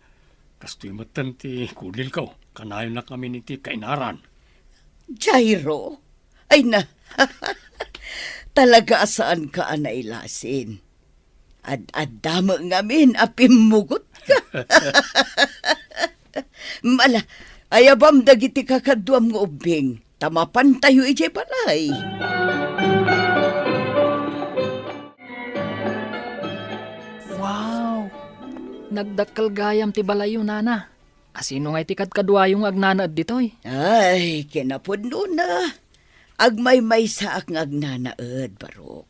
Kastoy matan ti kudil ko. Kanayon na kami niti kainaran. Jairo? Ay na. Talaga saan ka nailasin? Ad-adama ngamin apimugot ka. Mala, ayabam dagiti kakadwam nga ubing. Tamapan tayo ijay balay. Wow! Nagdakkel gayam ti balayo, nana. Asino nga itikad kadwa yung agnanaad ditoy? Ay, kinapudno na. Agmay-may saak ng agnanaad, Barok.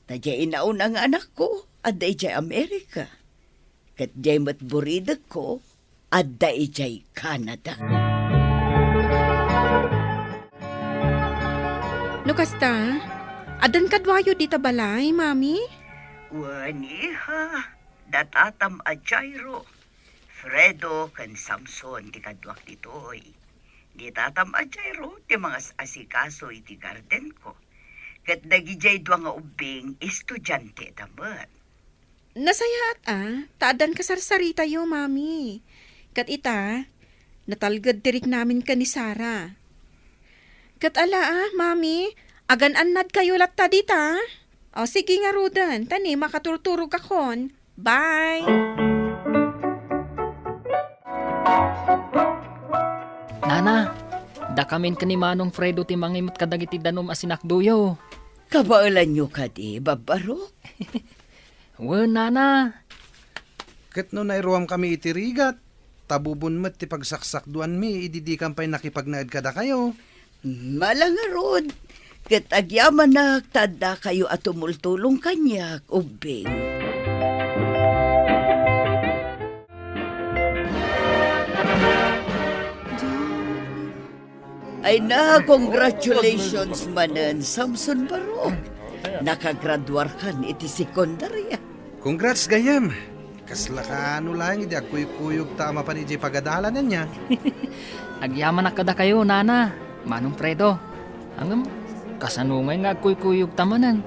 Tadya inaon ang anak ko, adda ijay Amerika. Kat jay matburidag ko, adda ijay Canada. No kasta, adan kadwayo dita balay, mami? Waniha, datatam a Jairo. Fredo kan Samson ti kadwak ditoy. Di tatam a Jairo ti mga asikaso iti garden ko. Kat nagijay dua nga ubing, estudyante damat. Nasayaat taadan ka sarsarita yo, mami. Kat ita, natalgad tirik namin ka ni Sara. Kat ala mami, agan-anad kayo latta dita. O sige nga Rudan, tani makaturturog akon. Bye! Nana, da kamin ka ni Manong Fredo ti mangimot kadagiti danom asinakduyo. Kabaalan nyo ka di, Barok? Nana. Ket no nairuam kami itirigat. Tabubun met ti pagsaksak-duan mi, ididikan pa'y nakipagnaad kada kayo. Malangarod. Kat agyaman na tada kayo at tumultulong kanyak, ubing. Ay na, congratulations manen, Samson Barok. Nakagraduar kan iti sekundarya. Congrats gayam. Kasla ka ano lang, hindi agkuyog-kuyog tama pa ni Jay pagadalan niya. Agyaman na kada kayo, Nana. Manong Fredo. Hanggang kasanungay nga kuy-kuyog tamanan.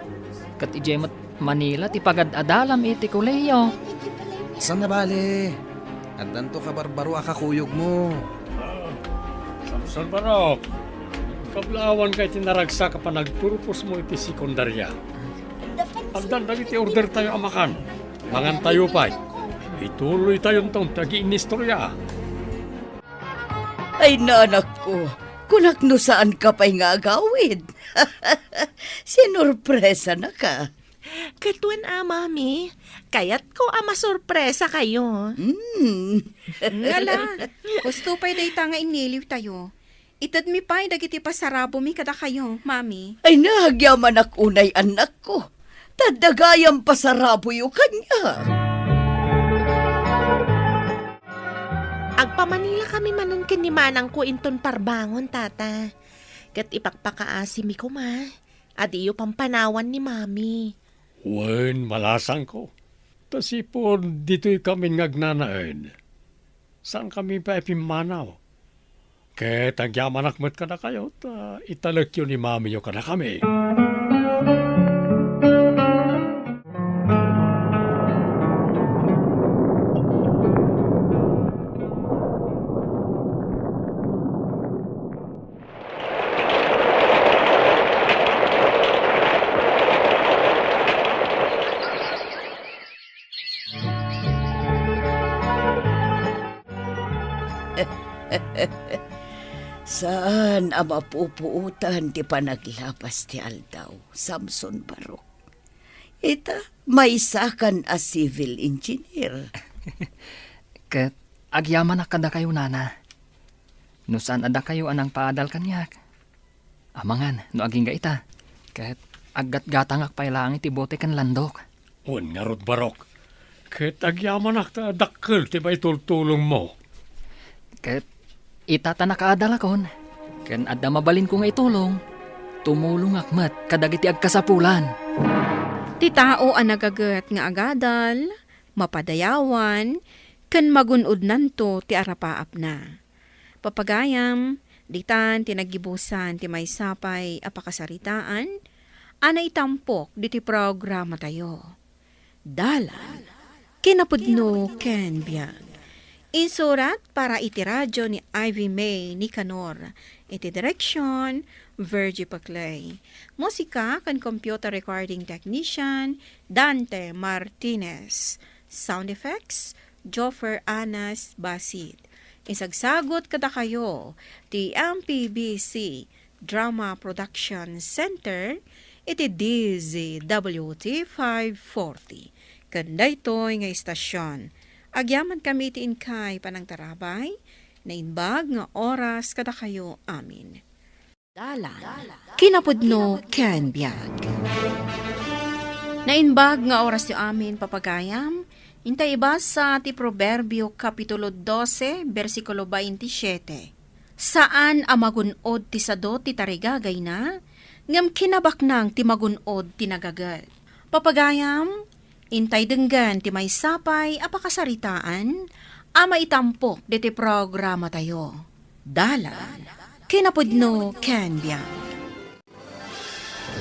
Kat ijemat Manila ti pagad-adalam iti kuleyo. Saan na bali? At danto ka barbaro akakuyog mo. Samson Barok, kablawan kay tinaragsa ka pa nagpurpos mo iti sekundarya. Andan dagiti order tayo amakan. Mangan tayo pa. Ituloy tayo tong tagi-inistorya. Ay nanak ko, kunak no saan ka pa'y nga agawid. Sinurpresa na ka. Katuan mami. Kayat ko masorpresa kayo. Ngala, gusto pa'y dayta nga iniliw tayo. Itad mi pa'y dagiti pasarabo mi kada kayo, mami. Ay nahagyaman ak unay anak ko. Tadagayang pasarabo yung kanya. Agpamanila kami manan ken ni manang ko inton parbangon, tata. Kat ipakpakaasi mi ko ma. Adiyo pampanawan ni mami. Wen, malasang ko. Tasipon dito'y kami ngagnanaen. Saan kami pa ipimanaw? Kaya tagyaman akmet ka na kayo, italak yun ni mami yun ka na kami. Saan ang mapupuutan ti panaglapas ti Aldaw, Samson Barok? Ita, may sakan a civil engineer. Kat agyaman na kada kayo, Nana. No saan ada kayo anang paadal kanyak. Amangan, no aging ga ita. Kat aggat-gatangak pailang iti bote kan landok. Wen, ngarot Barok. Ket agyaman ak dakkel ti bay tultulong mo. Kat itata nakaadal akon. Ken adda mabalin ko nga itulong. Tumulong akmat kadagiti agkasapulan. Ti tao ang nagagat nga agadal, mapadayawan, ken magunod nanto ti arapaap na. Papagayam, ditan tinagibusan ti may sapay apakasaritaan, ana itampok diti programa tayo. Dalan, kinapudno ken biag. Insurat para iti radyo ni Ivy May Nicanor. Iti direksyon, Virgie Paclay. Musika kan computer recording technician, Dante Martinez. Sound effects, Joffer Anas Basit. Isagsagot kada kayo, ti MPBC Drama Production Center, iti DZWT 540. Kanda ito'y nga istasyon. Agyaman kami tiin kay panang tarabay, na inbag nga oras kada kayo amin. Dalan, kinapudno ken biag. Na inbag nga oras yo amin papagayam, intay ibasa ti Proverbio Kapitulo 12, versikulo 27. Saan amagunod ti sado ti tarigagay na, ngam kinabaknang ti magunod ti nagagal. Papagayam, intay denggan ti may sapay apakasaritaan, ama itampok diti programa tayo. Dalan, kinapudno ken biag.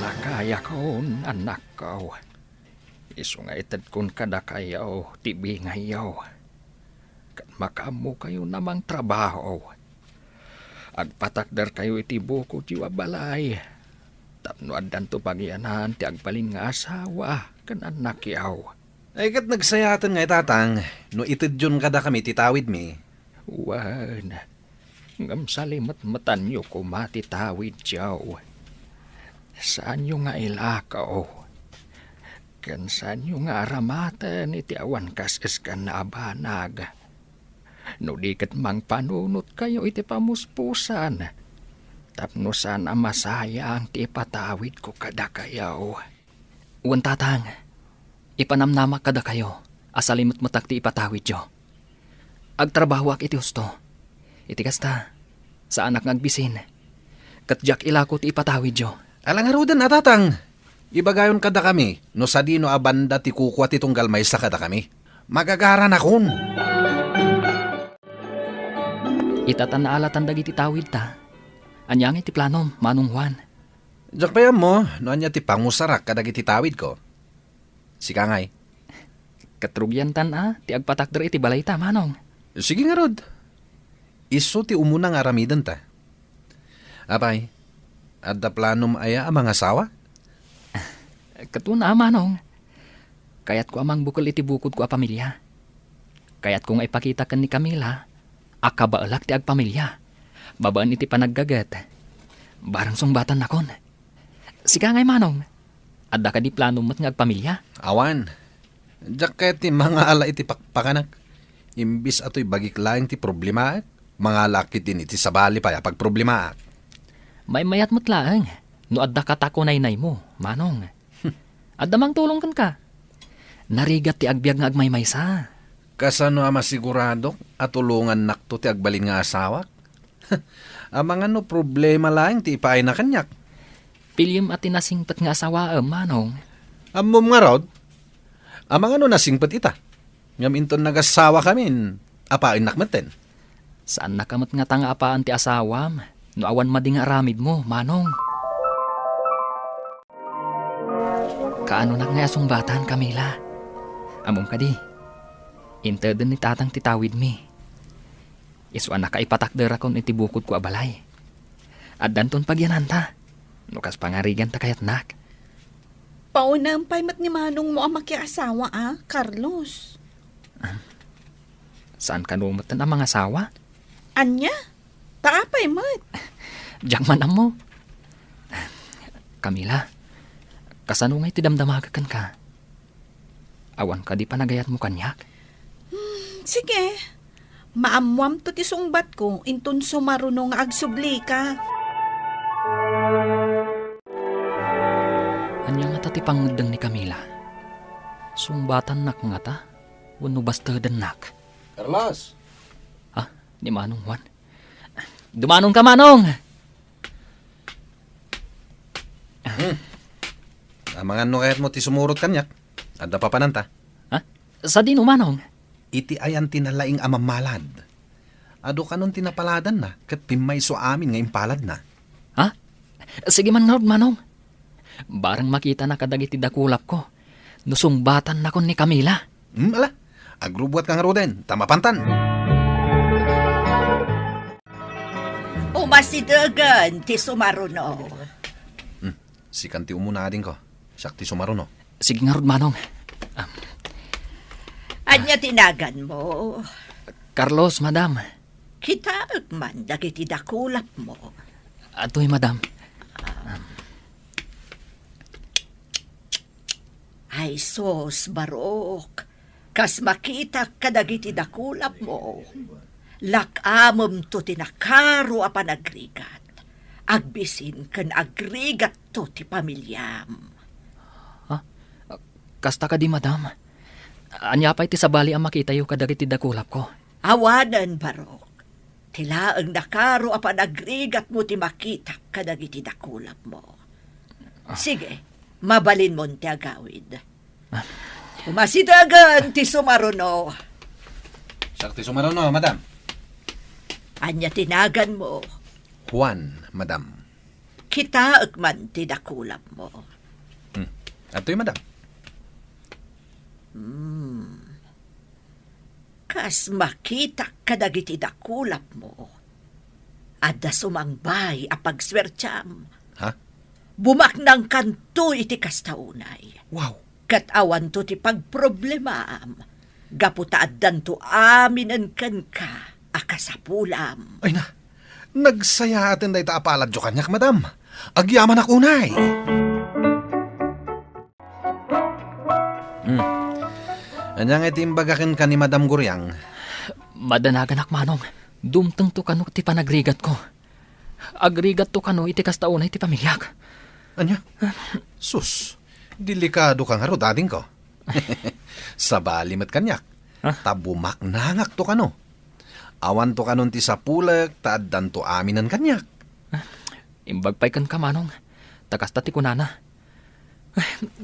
Lakaya ko, anak ko. Isu nga itad kun kada kayaw, tibi ngayaw. Kat makamu kayo namang trabaho. Agpatakdar kayo iti buko jiwa balay. Tapno adan to pagianan ti agbalin nga asawa kan anak yaw. Ay kat nagsayatan nga itatang, no itid yun kada kami titawid mi. Wan, ngam salimat matan nyo ko matitawid yaw. Saan nyo nga ilakaw? Kan saan nyo nga aramatan iti awan kas kan na abanag. No di kat mang panunot kayo iti pamuspusan. Tapno sana masaya ang ti ipatawid ko kada kayaw. Uwan tatang, ipanamnama kada kayo, asalimot matak ti ipatawid yo. Agtrabaho ak iti husto. Iti kasta, sa anak ngagbisin. Katjak ilako ti ipatawid yo. Alang arudan atatang, ibagayon kada kami, no sa dino abanda ti kukwat itong galmay sa kada kami. Magagaran akon. Itatanaalatan dagiti tawid ta. Anyang iti planom, Manong Juan. Diyak payam mo, no anya ti pangusarak kadag iti tawid ko. Sika ngay. Katrugyan tan ti agpatakder iti balay ta, Manong. Sige nga rod. Iso ti umuna nga aramidan ta. Apay, adda planom aya ang mga asawa? Katuna, Manong. Kayat ko amang bukol iti bukod ko a pamilya. Kayat ko nga ipakita kan ni Camila, akabaalak ti agpamilya. Babaan iti panaggagat. Barang sungbatan nakon. Sika ngay, Manong. Adda ka di plano mat nga agpamilya? Awan. Diyak kaya ti mga ala iti pakpakanak. Imbis ato'y bagik laing ti problema, mga lakit din iti sabali pa pag problema. May mayat mo't laang. No adda ka takunay-nay mo, Manong. Adda mang tulong kan ka. Narigat ti agbyag nga agmaymaysa. Kasano ang masigurado at tulungan nakto ti agbalin nga asawa? Amang ano problema lang ti ipaay na kanyak. Pilyum at tinasingpat nga asawa, Manong. Amom nga rod, amang ano nasingpat ita. Ngam inton nagasawa kamin, apain nakmaten. Saan nakamot nga tanga apaan ti asawam? No awan mading aramid mo, Manong. Kaano nak nga asong batan, Camila? Amom ka di. Interdin ni tatang titawid mi. Isuan na kaipatakder akon iti bukod ko abalay. At danton pagyanan ta. Nukas pangarigan ta kayat nak. Paunampay mat ni Manong mo ang makiasawa, Carlos. Saan ka numatan ang mga asawa? Anya? Taapay mat. Diyak man mo. Camila, kasano nga iti damdamagakan ka? Awan ka di pa nagayat mo kanyak? Sige. Maamwam to ti sungbat ko, inton sumarunong agsubli ka. Anya nga ta ti pangudang ni Camila? Sumbatan nak nga ta? Wano basta nak? Carlos! Ha? Ni Manong Juan? Dumanong ka, Manong! Amang ano kayat mo ti sumurot kanyak? Adda pa pananta. Ha? Sa dino, Manong? Iti ayan tinalaing amamalad. Ado kanon tinapaladan na, kat pimay so amin nga impalad na. Ha? Sige man, Manong. Barang makita na kadagiti dakulap ko. Nusungbatan na kon ni Camila. Ala, agrubuat kang roden, tamapantan. Umasidagan ti sumaruno. Si kanti umuna din ko. Siyak ti sumaruno. Sige nga, Manong. Anya tinagan mo. Carlos, Madam. Kita agman dagiti dakulap mo. Ato'y Madam. Ay sos, Barok. Kas makita kadagiti dakulap mo. Lakamom to tinakaro a panagrigat. Agbisin kan agrigat to ti pamilyam. Kasta ka di, Madam. Anya pa iti sabali ang makita yu kadagiti dakulap ko. Awanan, Barok. Tila ang nakaro a panagrigat mo ti makita kadagiti dakulap mo. Sige, mabalin mo ti agawid. Umasidagan ti sumaruno. Siyak ti sumaruno, madam. Anya tinagan mo. Juan, madam. makita man ti dakulap mo. Ato'y madam. Kas makita kadagiti dakulap mo. Adda sumangbay a pagswertiyam. Ha? Bumaknang kanto iti kastaunay. Wow. Kat awan to ti pagproblemaam. Gaputa addan to aminen ken ka akasapulam. Ay na, nagsaya atin da ita apalad jo kanyak, madam. Agyaman akunay. Anyang itimbagakin ka ni Madam Guryang. Madanagan manong, dumteng to kano ti panagrigat ko. Agrigat to kano iti kastaunay ti pamilyak. Anya? Sus, delikado kang haro dading ko. Sa balimat kanyak. Tabumak nangak to kano. Awan to kanon ti sapulek, taaddan to aminan kanyak. Imbagpay kan ka manong, takasta ti kunana.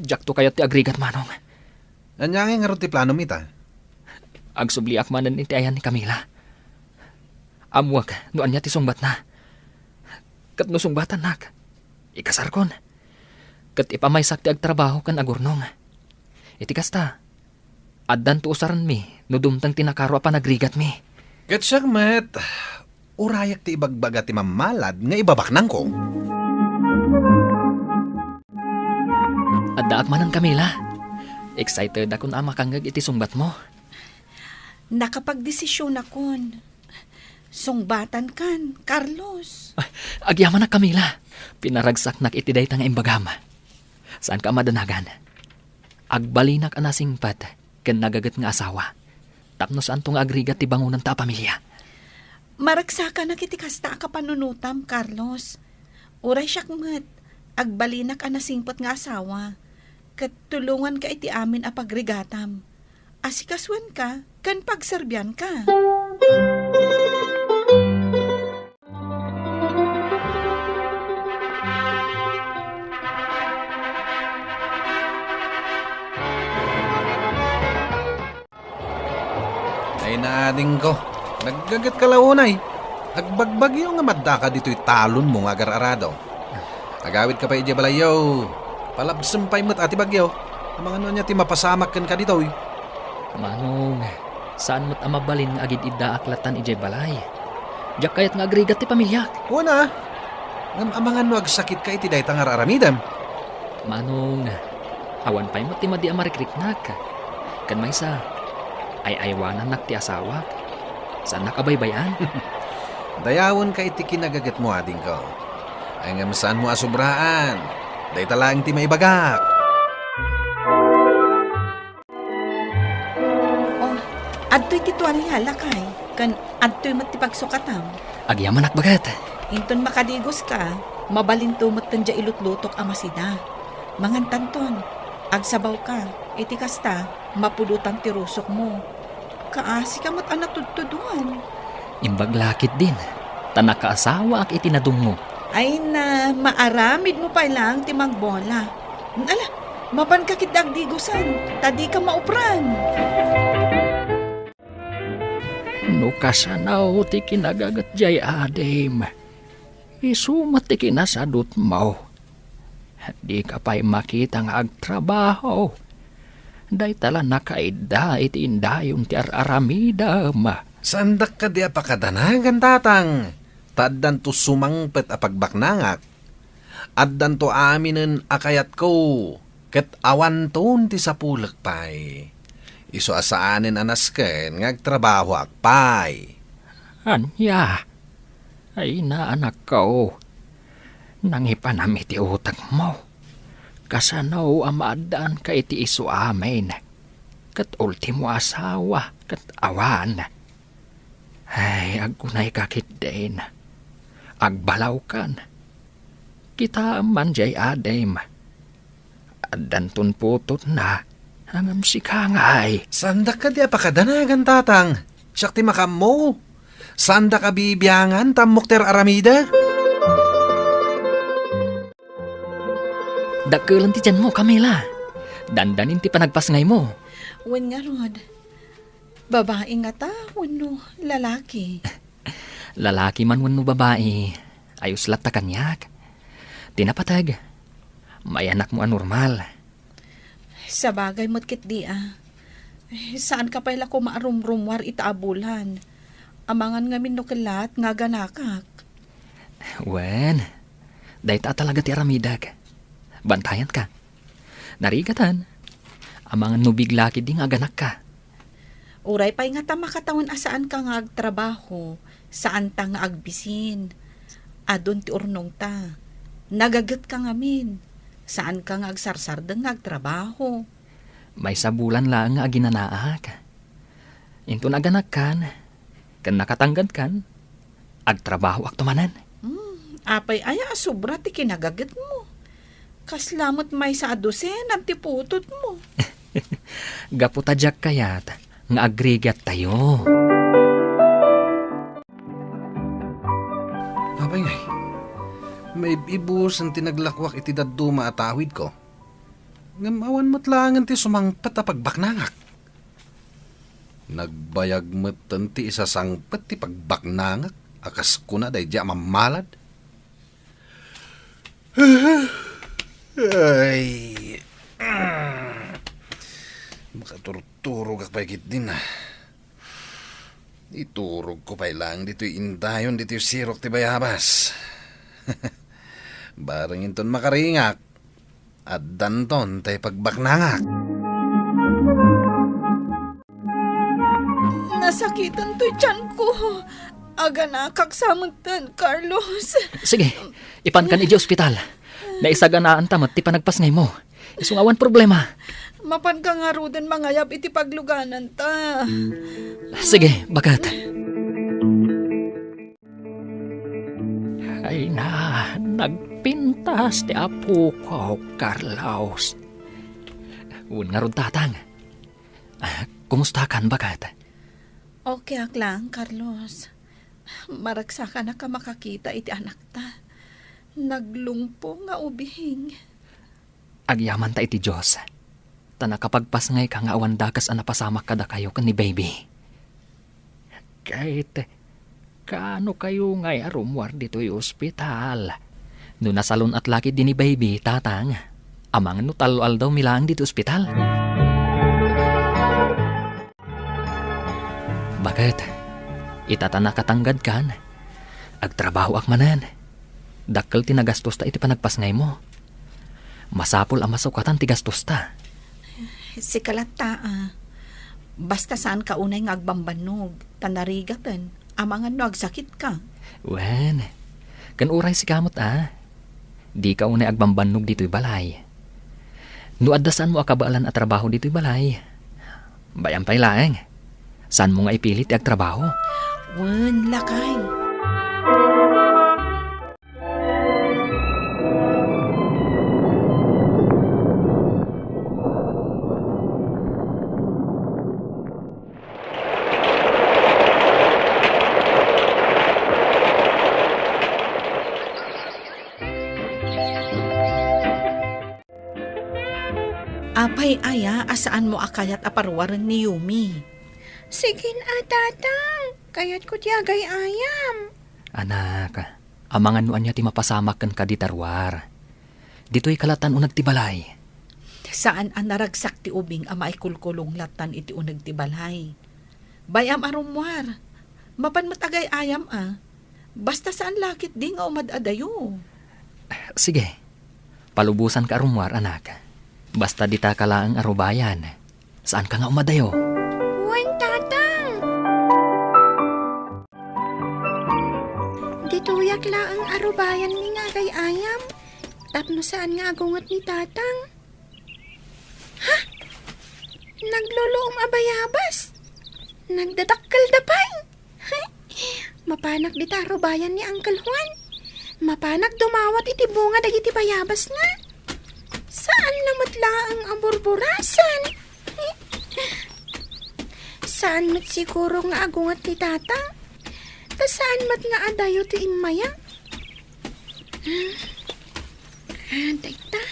Jak to kayat ti agrigat manong. Anyang nga ro ti plano mita. Agsubliak manan iti ayan ni Camila. Amwag, noan niya ti sungbat na. Kat no sungbatan nak, ikasar kon. Kat ipamaysak ti agtrabaho kan agurnong. Iti kasta, addan to usaran mi, no dumtang tinakaro pa nagrigat mi. Kat siyak met, urayak ti ibagbaga ti mamalad nga ibabaknang ko. Adda akmanan Camila. Excited ako na makangag iti sungbat mo. Nakapagdesisyon akon. Sungbatan kan, Carlos. Agyaman na Camila. Pinaragsak nak iti daytang imbagama. Saan ka madanagan? Agbalinak anasing pat, ken nagagat nga asawa. Tapno saan tong agrigat ti bangunan ta pamilya. Maragsakan na kiti kasta ka panunutam, Carlos. Uray siyak mat, agbalinak anasingpot nga asawa. Kat tulungan ka iti amin a pagrigatam. Asikaswan ka, kan pagserbyan ka. Ay naading ko, naggagat ka launay. Agbagbagyo nga madda ka dito'y talon mo nga agar-arado. Agawit ka pa ije balayo. Palabsampay mo't ati bagyo. Ang mga niya ti mapasamak kan ka dito'y. Manong, saan mo't amabalin nga agid idda aklatan ijay balay? Diyak kayat nga agrigat ti pamilya. Una, ngam amangan no agsakit ka iti daytang araramidam. Manong, awan pa'y mo't ti madi amarikriknak. Kan may sa, ay aywanan nak ti asawa. Saan nakabaybayan? Dayawon ka iti kinagagat mo ading ko. Ay ngam saan mo asubraan. Dayta lang ti maibagak. Adto'y tituan lakay, kan adto'y matipagsukatam. Agyaman akbagat. Inton makadigos ka, mabalinto mattan dya ilutlutok amasida. Mangantanton, agsabaw ka, iti kasta, mapudutan ti rusok mo. Kaasi ka mat anatudtuduan. Imbaglakit din. Tanakaasawa ak itinadungo. Ay na, maaramid mo pa lang ti magbola. Ala, mapan ka kitag digusan, tadi ka maupran. No kasanaw ti kinagagat jay adem. Isumat ti kinasadot mo. Di ka pa'y makita nga agtrabaho. Day tala nakaida iti indayon ti araramida ma. Sandak ka di apakadanagan tatang. Taddan to sumangpet a pagbaknangak. Addan to aminen akayat ko. Ket awan ton ti sapulak pay. Iso asaanin anas ken ngagtrabaho akpay. Anya? Ay na anak ko. Nangipanami ti utak mo. Kasanaw amadaan ka iti iso amin. Kat ultimo asawa, kat awan. Ay, agunay kakit din. Agbalaw kan. Kita man jay adem. Adantun putot na. Hangam si Kangay. Sandak ka di apakadanagan tatang. Siyak ti makam mo. Sandak ka bibiyangan tamok ter aramida. Dakulan ti dyan mo, Camila. Dandanin ti panagpasngay mo. Wen nga rod, babae nga ta, wano lalaki. Lalaki man wano babae. Ayos lata kanyak. Tinapatag. May anak mo normal. Sa bagay mo't kit di saan ka pala ko maarumrumwar itaabulan? Amangan ngamin no kalat nga ganakak. Wen, dahil talaga ti aramidag. Bantayan ka. Narigatan. Amangan no biglaki di nga ganak ka. Uray pa'y nga ta makatawan asaan ka nga agtrabaho, saan ta nga agbisin. Adon ti urnong ta. Nagagat ka ngamin. Saan ka nga agsarsardang nga agtrabaho. May sabulan lang nga aginanaak. Into naganak kan. Kan nakatanggad kan. Agtrabaho aktumanan. Apay aya sobra ti kinagagat mo. Kaslamot may sa adosen at ti putot mo. Gaputadyak kayat. Nga agrigat tayo. Abay ngay, may ibus ang tinaglakwak iti daduma at awid ko. Ngamawan matlangan ti sumangpat a pagbaknangak. Nagbayag matan ti isasangpat ti pagbaknangak, akas kuna day diya mamalad. Ay, makaturturog ak paikit din Iturog ko pa lang dito'y indayon, dito'y sirok ti bayabas. Barang inton makaringak, at danton tay pagbaknangak. Nasakitan to'y tiyan ko. Aga na kaksamutan, Carlos. Sige, ipan kan iti ospital. Naisaganaan tamat ti panagpasngay mo. Isungawan problema. Mapan ka nga rudan mangayap iti pagluganan ta. Sige, bagat. Ay na, nagpintas ti apo ko, Carlos. Un nga ron tatang. Kumusta kan, bagat? Okay ak lang, Carlos. Maragsakan na ka makakita iti anak ta. Naglungpo nga ubihing. Agyaman ta iti Diyos. Ta nakapagpasngay ka nga awan dakas a napasamak kada kayo kan ni baby. Kahit kaano kayo ngay arumwar dito yung ospital. No nasalon at laki din ni baby, tatang. Amang no talo-al daw milang dito ospital. Bakit? Itatana katanggad kan. Agtrabaho ak manan. Dakkel tinagastos ta iti panagpasngay mo. Masapol ang masukatan ti gastos ta. Si kalata basta saan ka unay nga agbambanog, tanarigatan, amangan no agsakit ka. Wen, kan uray si kamot Di ka unay agbambanog dito'y balay. No addasan mo akabaalan at trabaho dito'y balay. Bayan pa'y laeng. Saan mo nga ipilit ti agtrabaho? Wen, lakay. Apay aya, asaan mo akayat aparwaran ni Yumi? Sige na, tatang. Kaya't ko tiyagay ayam. Anak, amangan nuan niya ti mapasamak kan ka di tarwar. Dito'y kalatan unag ti balay. Saan ang naragsak ti ubing ama ay kulkulong latan iti unag ti balay? Bayam arumwar. Mapan matagay ayam Basta saan lakit di nga umadadayo. Sige, palubusan ka arumwar, anak. Basta di ta kalaang arubayan. Saan ka nga umadayo? Wen, tatang. Dituyak la ang arubayan ni nga kay ayam. Tapno saan nga agungot ni tatang? Ha? Nagluluom abayabas. Nagdadakkel dapay. Mapanak di ta arubayan ni Uncle Juan. Mapanak dumawat iti bunga dagiti bayabas na. Saan namutla ang aburburasan? Saan mat siguro nga agungat ni tatang? Ta saan mat nga adayo ti imaya? Dayta.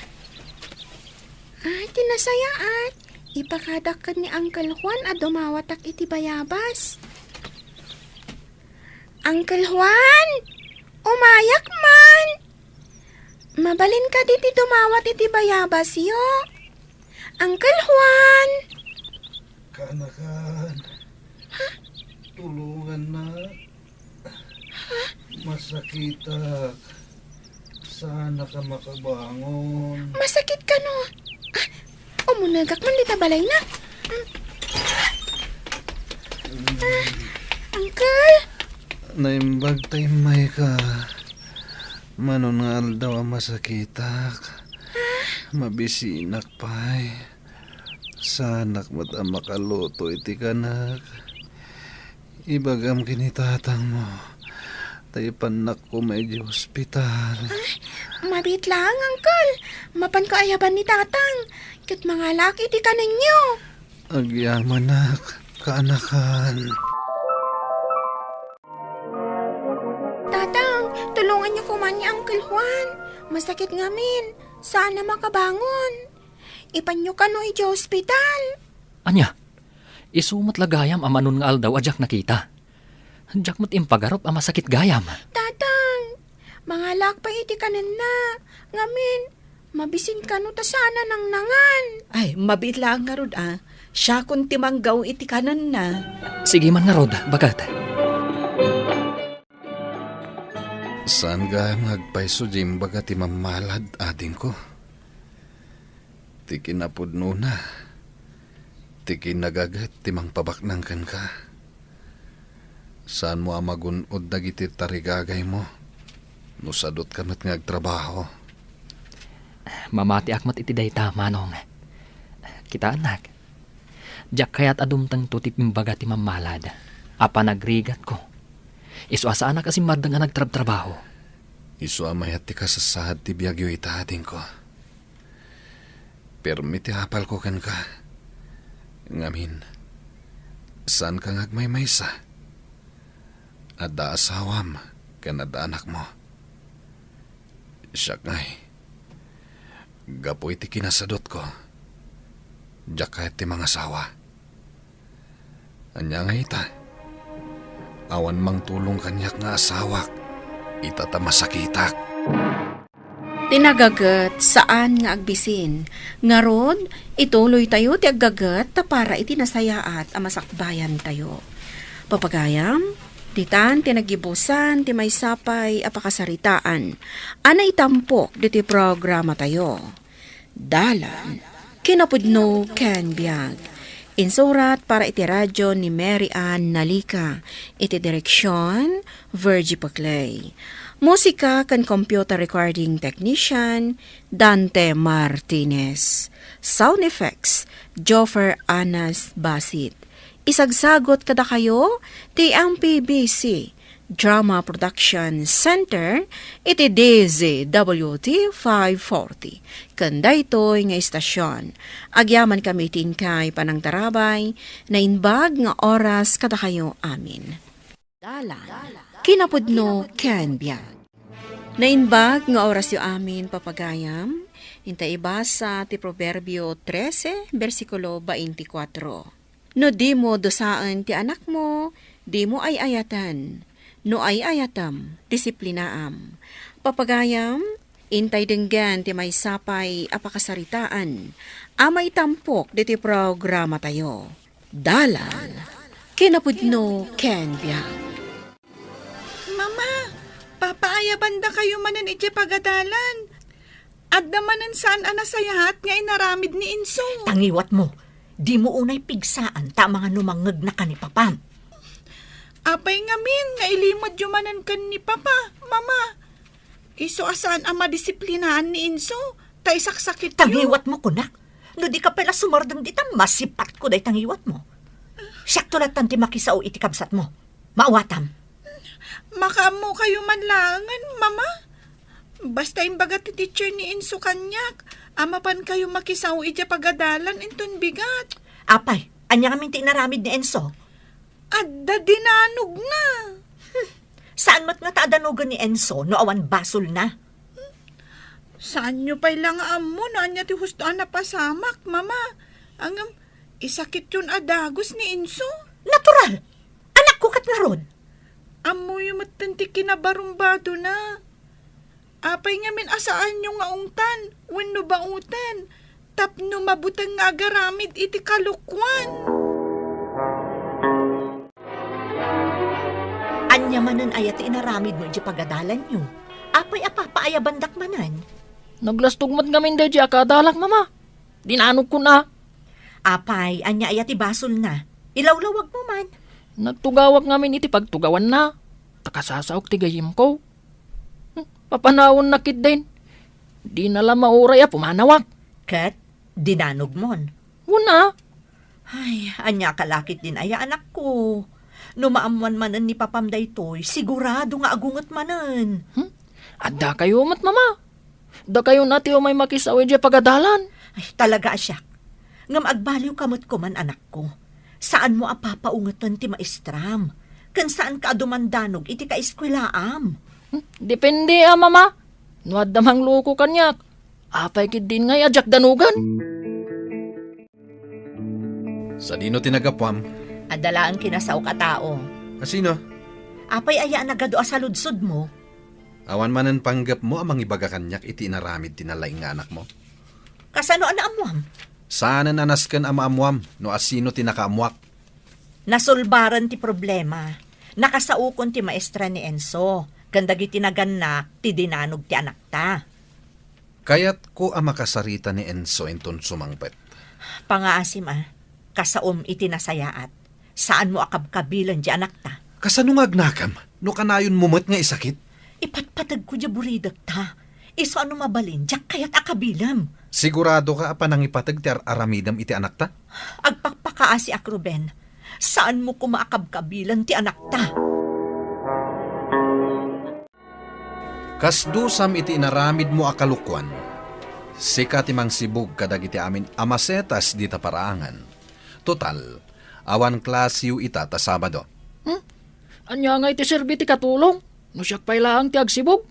Tinasayaat. Ipakadakan ni Uncle Juan a dumawatak iti bayabas. Uncle Juan! Umayak man! Mabalin ka diti dumawat iti bayabas yo. Uncle Juan! Kanakan. Tulungan na. Masakitak. Sana ka makabangon. Masakit ka no. Umunagak man dita balay na. Uncle! Naimbag tay may ka. Manon nga aldaw ang masakitak. Mabisinak pa'y. Sanak mat ang makaluto iti kanak. Ibagam kinitatang mo. Tay panak ko medyo hospital. Mabit lang, Uncle. Mapan ko ayaban ni Tatang. Kat mga laki ti ka ninyo. Agyamanak, kaanakan. Tatang, tulungan niyo kuman ni Uncle Juan. Masakit ngamin. Sana makabangon. Ipanyo ka no iti hospital. Anya, isumat lagayam amanon nga aldaw ajak nakita. Ajak mat impagarop ang masakit gayam. Tatang, mga lakpay iti kanan na. Ngamin, mabisin ka no ta sana nang nangan. Ay, mabit lang nga rod Siya kung timanggaw iti kanan na. Sige man nga rod, bagat. Saan ga magpaiso jim baga ti mamalad ading ko? Ti kinapudno na. Ti kinagagat ti mangpabaknang kan ka. Saan mo amagunod dagiti tarigagay mo? Nusadot ka mat ngagtrabaho. Mamati akmat iti dayta manong. Kita anak. Jak kayat adumtang tutip imbaga ti mamalad. Apa nagrigat ko. Isu asa anak kasi madang nga nagtrabaho. Isu amayat ti kasasad ti biyagyo itahating ko. Permi ti hapal ko kan ka. Ngamin, saan ka ngagmaymaysa? Ada asawam, kan ada anak mo. Siya ngay, gapoy ti kinasadot ko. Diyak kahit ti mga asawa. Anya nga ita, awan mang tulong kanyak nga asawak, ita ta masakitak. Tinagagat saan nga agbisin. Ngarod, ituloy tayo ti aggagat ta para iti nasayaat a masakbayan tayo. Papagayam, ditan tinagibusan ti may sapay a pakasaritaan. Ana itampok diti programa tayo. Dalan, kinapudno ken biag. Insurat para iti radyo ni Mary Ann Nalika. Iti direksyon, Virgie Paclay. Musika kan computer recording technician, Dante Martinez. Sound effects, Joffer Anas Basit. Isagsagot kada kayo, ti MPBC Drama Production Center, iti DZWT 540. Kanda ito'y nga istasyon. Agyaman kami tingkay panang tarabay, na inbag nga oras kada kayo amin. Dalan, kinapudno ken biag. Nainbag nga oras yu amin papagayam, intay ibasa ti Proverbio 13, versikulo 24. No di mo dosaan ti anak mo, di mo ay ayatan. No ay ayatam, disiplinaam. Papagayam, intay denggan ti may sapay apakasaritaan. Amay tampok diti programa tayo. Dalan, kinapudno ken biag. Mama, papaaya banda kayo manan iti pagadalan. At damanan saan anasayahat nga inaramid ni Inso. Tangiwat mo, di mo unay pigsaan ta mga numangeg na ka ni Papam. Apay ngamin, nga ilimod yumanan kan ni Papa, Mama. Iso asan ang madisiplinaan ni Inso, ta isaksakit yun. Tangiwat mo kunak. No di ka pala sumardang dita, masipat ko day tangiwat mo. Siyak tulad ti makisao iti kabsat mo. Maawatam. Makaamo kayo manlangan, Mama. Basta imbaga ti teacher ni Inso kanyak, amapan kayo makisaw iti pagadalan inton bigat. Apay, anya kaming tinaramid ni Enzo. Adda dinanog na. Saan mat nga taadanugan ni Enzo no awan basol na? Saan nyo pa'y lang amo na anya ti hustoan na pasamak, Mama? Ang isakit yun adagos ni Inso. Natural! Anak ko kat nga rod. Amo yung matanti kinabarumbado na. Apay nga min asaan yung nga ungtan, wenno bautan, tapno mabutang nga agaramid iti kalukwan. Anya manan ayat inaramid mo di pagadalan nyo. Apay paaya bandak manan. Naglastugmat ngamin da di akadalak, mama. Dinanog ko na. Apay, anya ayat ibasol na. Ilawlawag mo man. Nagtugawak ngamin iti pagtugawan na. Takasasaok ti gayim ko. Papanawon na kit din. Di na lang mauray pumanawak. Kat, dinanog mon. Wala. Ay, anya kalakit din aya anak ko. Numaamuan manan ni papam daytoy, sigurado nga agungot manan. Adda kayo mat, mama. Da kayo nati o may makisaway di pagadalan. Ay, talaga asyak. Ngam agbaliw kamot ko man anak ko. Saan mo apapaungatan ti maestram? Kan saan ka adumandanog iti kaeskwelaam? Depende mama. Nuad damang luko kanyak. Apay kid din ngay ajak danugan. Sa dino tinagapwam? Adala ang kinasaw ka tao. Asino? Apay aya nagado sa ludsod mo. Awan manan panggap mo amang ibaga kanyak iti inaramid tinalaing nga anak mo. Kasano ana amuam? Sana nanasken amam no asino tinakaamuak. Nasulbaran ti problema. Nakasaukon ti maestra ni Enzo. Gandagi tinagannak ti dinanog ti anak ta. Kayat ko ang makasarita ni Enzo enton sumangpet. Pangaasim kasaom iti nasayaat. Saan mo akabkabilan di anak ta? Kasano nga agnakam? No kanayon mumot nga isakit? Ipatpatag ko di buridag ta. Iso ano mabalin, diyak kayat akabilam. Sigurado ka apa nang ipatag ti aramidam iti anak ta? Agpakpakaasi ak Ruben. Saan mo kumaakabkabilan ti anak ta? Kasdusam iti inaramid mo akalukwan. Sika timang sibug kadag iti amin amasetas dita paraangan. Total, awan klasiyo ita ta Sabado. Anya nga iti serbi ti katulong. No siyak pailaang ti agsibog.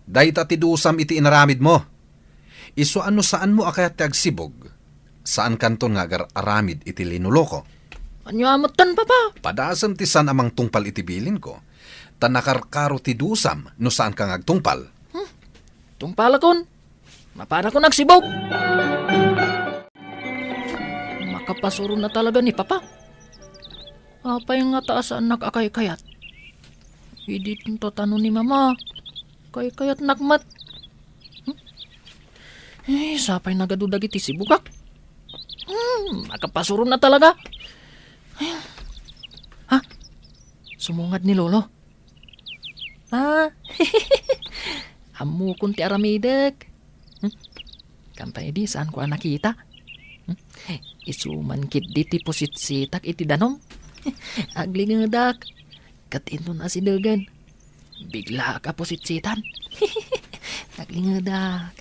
Dayta ti dusam iti inaramid mo. Iso ano saan mo akayat ti agsibog? Saan kanton nga aramid iti linuloko? Anya amatan papa. Padasam ti san amang tungpal iti bilin ko. Tanakarkaro ti dusam no saan kang agtungpal. Tungpala kon. Mapana ko nagsibog. Makapasuro na talaga ni papa. Apay nga taasaan nakakay-kayat. Hindi to tanong ni mama. Kay-kayat nakmat. Sapay nagadudag iti sibugak. Makapasuro na talaga. Sumungad ni Lolo. Amu kun ti aramidek. Kampay di saan ko nakita. Isuman kit di ti pusit-sitak iti danom. Aglingadak. Katinton asidagan. Bigla ka pusit-sitan. Aglingadak.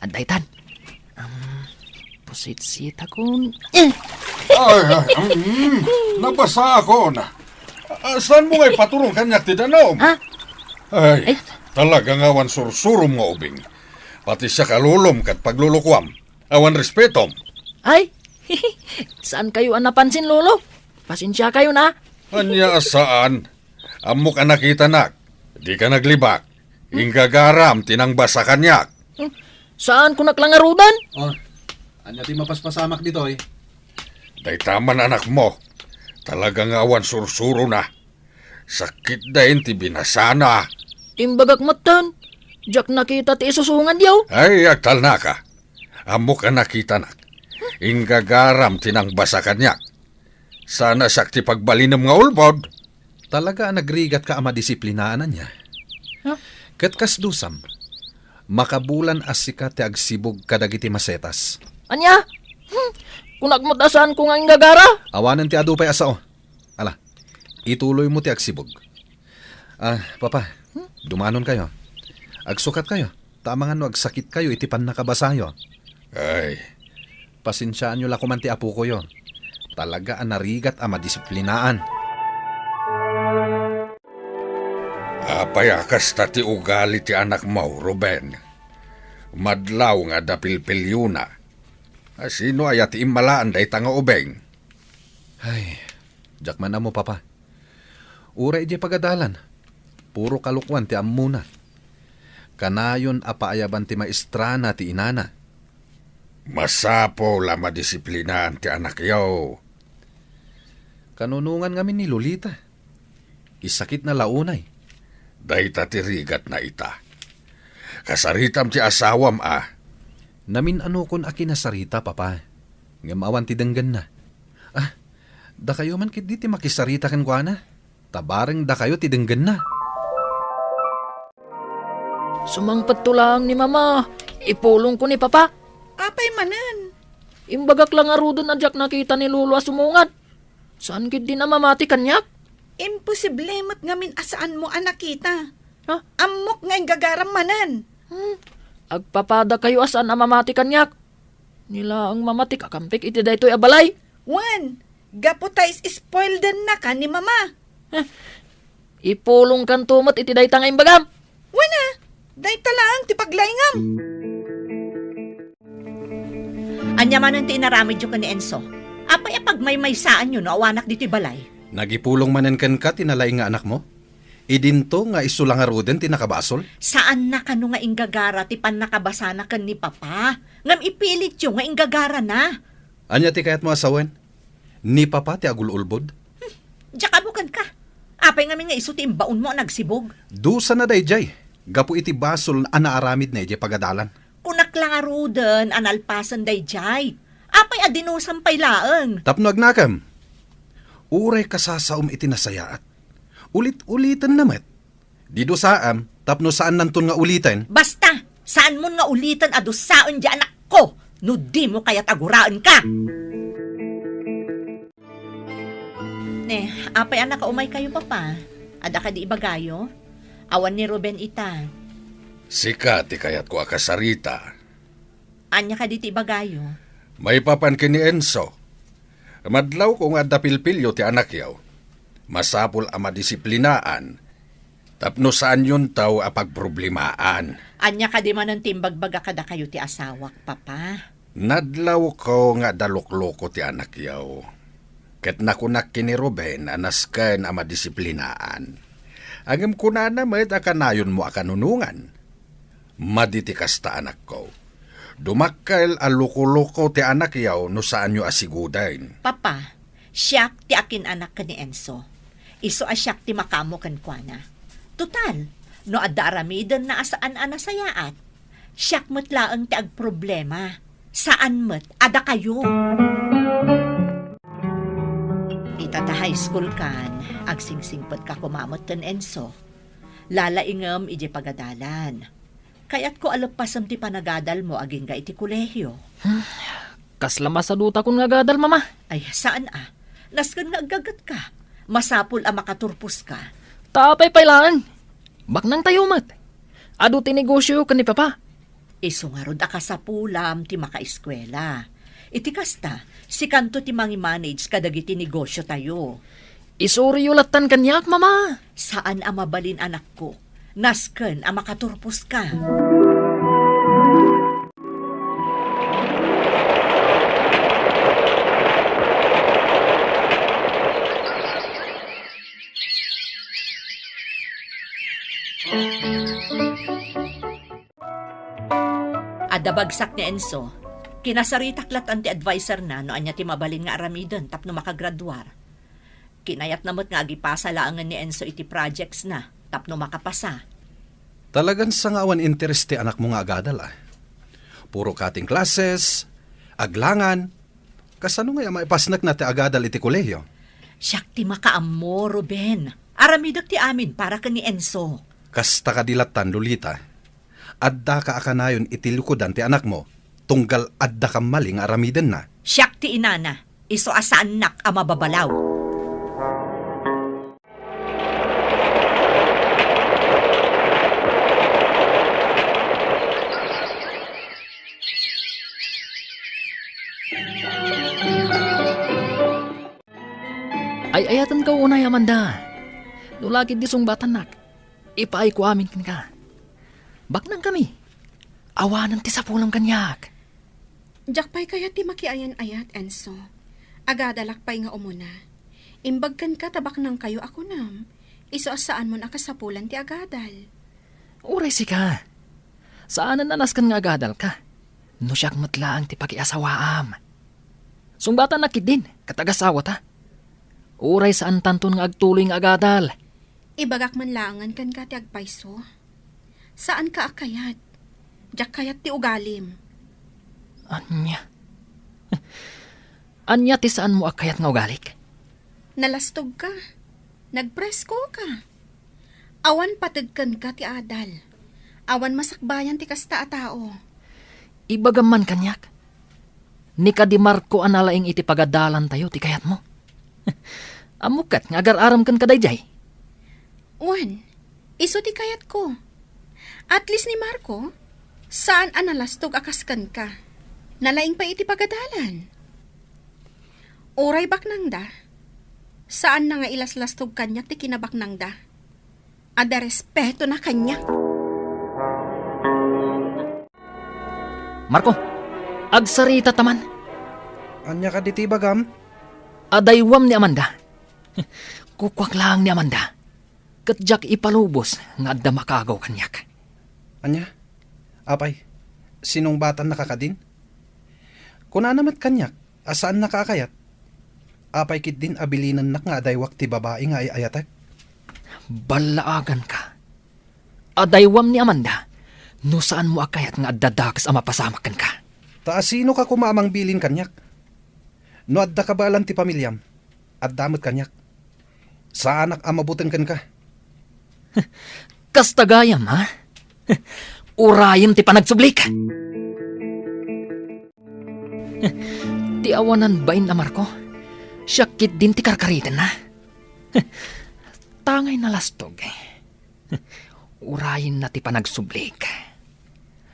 Andaytan. Pusit-sitak kun. Nabasa ako na. Saan mo ngay paturong kanyak ti danom? Ay, talagang awan sursurom nga ubing. Pati siya kalulom kat paglulukwam. Awan respetom. Ay, saan kayo ang napansin, Lolo? Pasensya kayo na. Anya saan? Amo ka nakita nak. Di ka naglibak. Ingagaram tinangbasa kanyak. Saan ko naklangarudan? Anya ti mapaspasamak dito eh. Day taman anak mo. Talagang awan sursuro na. Sakit dahin ti binasana. Imbagak matan. Diyak nakita ti isusungan diyaw. Ay, agtal na ka. Amo ka nakita nak. Ingagaram tinangbasa kanyak. Sana sakti pagbalinam nga ulbod. Talaga nagrigat ka ama disiplinaanan niya. Ket kasdusam, makabulan asika ti agsibog kadagiti masetas. Anya? Kung nagmatasan ko nga ingagara? Awanan ti adupay asao. Ala, ituloy mo ti agsibog. Papa, dumanon kayo. Agsukat kayo. Tamangan no agsakit kayo iti pan nakabasayo. Ay, Pasensyaan nyo lakuman ti apo ko yo. Talaga narigat ama disiplinaan. apay akas ta ti ugali ti anak mo, Ruben. Madlaw nga dapilpilyo na. Sino ay at imalaan day tanga ubeng? Ay, jakman na mo papa. Uray di pagadalan. Puro kalukwan ti ammuna. Kanayon apaayaban ti maestra na ti inana. Masapo la madisiplinaan ti anak yaw. Kanunungan ngamin ni Lolita. Isakit na launay. Dahita ti rigat na ita. Kasaritam ti asawam Namin ano kon akinasarita, papa. Ngamawan ti denggan na. Da kayo man kit di ti makisarita kan kwa na. Tabareng da kayo ti denggan na. Sumangpet to lang ni mama. Ipulong ko ni papa. Apay manan. Imbagak lang arudon adyak nakita ni Lolo sumungat. Saan kit di na mamati kanyak? Imposible mat ngamin asaan mo anak kita. Ha? Amok nga gagaram manan. Agpapada kayo asaan na mamati kanyak. Nila ang mamati kakampik iti daytoy abalay. Juan, gaputais spoiled na ka ni mama. Ipulong kan tumat iti daytang imbagam. Wana, day talang ti paglaingam. Anya man ang tinaramid yung ka ni Enzo. Apay apag may saan yun no, awanak dito'y balay. Nagipulong manen kan ka tinalay nga anak mo? Idinto nga isulang aruden tinakabasol? Saan na kano nga inggagara ti pan nakabasana kan ni Papa? Ngam ipilit yung nga inggagara na. Anya ti kayat mo asawen? Ni papa ti agululbod? Diyak bukan ka. Apay nga nga iso ti imbaon mo nagsibog. Dusa na dayjay. Gapu iti basol na anaaramid na iti pagadalan. Kunak lang aruden analpasan dayjay. Apay adinusan pay laeng. Tapno agnakam. Uray kasasaom iti nasayaat. Ulit-ulitan namat. Dido saam, tapno saan nanton nga ulitan? Basta, saan mo nga ulitan adusaon di anak ko? No di mo kaya't aguraan ka. Ne, apay anak umay kayo papa. Ada ka di ibagayo? Awan ni Ruben ita. Sika ti kayat ko akasarita. Anya ka di ti ibagayo? May papan kini Enzo. Madlaw ko nga dapilpilyo ti anak yaw. Masapul ama disiplinaan. Tapno saan yun tao apagproblimaan. Anya ka di man ang timbagbaga kada kayo ti asawak, papa. Nadlaw ko nga dalukloko ti anak yaw. Ket nakunak kini Ruben anasken ama disiplinaan. Agam kuna na met akanayon mo akanunungan. Maditikas ta anak ko. Dumakkel aluko-luko ti anak yaw no saan nyo asigudain. Papa, siyak ti akin anak ka ni Enzo. Iso asyak ti makamo kan kuana. Total, no adda aramidan na asaan anasayaat. Siyak mo't laang ti agproblema. Saan mo't ada kayo? Itata high school kan, agsingsingpot ka kumamot kan Enzo. Lalaingam iji pagadalan. Kaya't ko alapasam ti panagadal mo aging ga iti kolehyo. Kaslama sa duta kung nagadal mama. Ay, saan Naskan nga agagat ka. Masapul makaturpos ka. Tapay pailaan. Bak nang tayo mat. Ado tinegosyo ka ni papa. Isungarod ka sa pulam ti makaeskwela. Iti kasta, si kanto ti mangi-manage kadagiti negosyo tayo. Isuriyulatan kanyak mama. Saan mabalin anak ko? Nasken makaturpos ka. Adabagsak ni Enzo. Kinasaritaklat ang ti advisor na no anya ti mabalin nga aramidon tapno makagraduar. Kinayat namot nga agipasa laangan ni Enzo iti projects na tapno makapasa. Talagan sa nga awan interest ti anak mo nga agadal Puro cutting classes, aglangan. Kasano nga maipasnak na ti agadal iti kolehyo? Siyak ti makaammo, Ruben. Aramidak ti amin para ka ni Enzo. Kasta kadilatan, Lolita. Adda ka akanayon iti lukudan ti anak mo. Tunggal adda ka maling aramiden na. Siyak ti inana. Iso asaanak mababalaw. Ay ayatan ka unay Amanda. Nulagid disong batanak. Ipaay ko amin ka. Bak nang kami. Awanan ti sa pulang kanyak. Jakpay kaya ti makiayan-ayat, Enzo. Agadalakpay nga umuna. Imbagkan ka tabak nang kayo ako nam. Iso asaan mo nakasapulan ti agadal. Uray si ka. Saan nanas kan nga agadal ka? No siyak matlaang ti pakiasawaam. Sungbatan nakit din, katagasawa ta. Uray saan tanton nga agtuloy nga agadal. Ibagak man langan kan ka ti agpayso. Saan ka akayat? Diyak kayat ti ugalim. Anya? Anya ti saan mo akayat nga ugalik? Nalastog ka. Nagpresko ka. Awan patagkan ka ti adal. Awan masakbayan ti kasta a tao. Ibagaman kanyak. Ni ka di Marco analaing iti pagadalan tayo ti kayat mo. Amukat nga agar-aram kan kadayjay. Wan, iso ti kayat ko. At least ni Marco, saan analastog akaskan ka? Nalaing pa iti pagadalan. Oray bak nang da. Saan na nga ilaslastog kanyak ti kinabak nang da? Ada respeto na kanyak. Marco, agsarita taman. Anya ka diti bagam? Adaywam ni Amanda. Kukwak lang ni Amanda. Katjak ipalubos nga adda makagaw kanyak. Anya? Apay, sinong batan nakakadin? Kuna namat kanyak, asaan nakakayat? Apay kit din abilinan nak nga adaywak ti babae nga ayatek. Balaagan ka. Adaywam ni Amanda. No saan mo akayat nga addadakas ang mapasamakan ka. Taas sino ka kumamang bilin kanyak? No adda ka balan ti pamilyam, addamot kanyak. Sa anak amabutan kan ka? Kastagayam, ha? Urayan ti panagsublik. Ti awanan bain na Marco. Syakit din ti karkaritan na. Tangay na lastog. Urayin na ti panagsublik.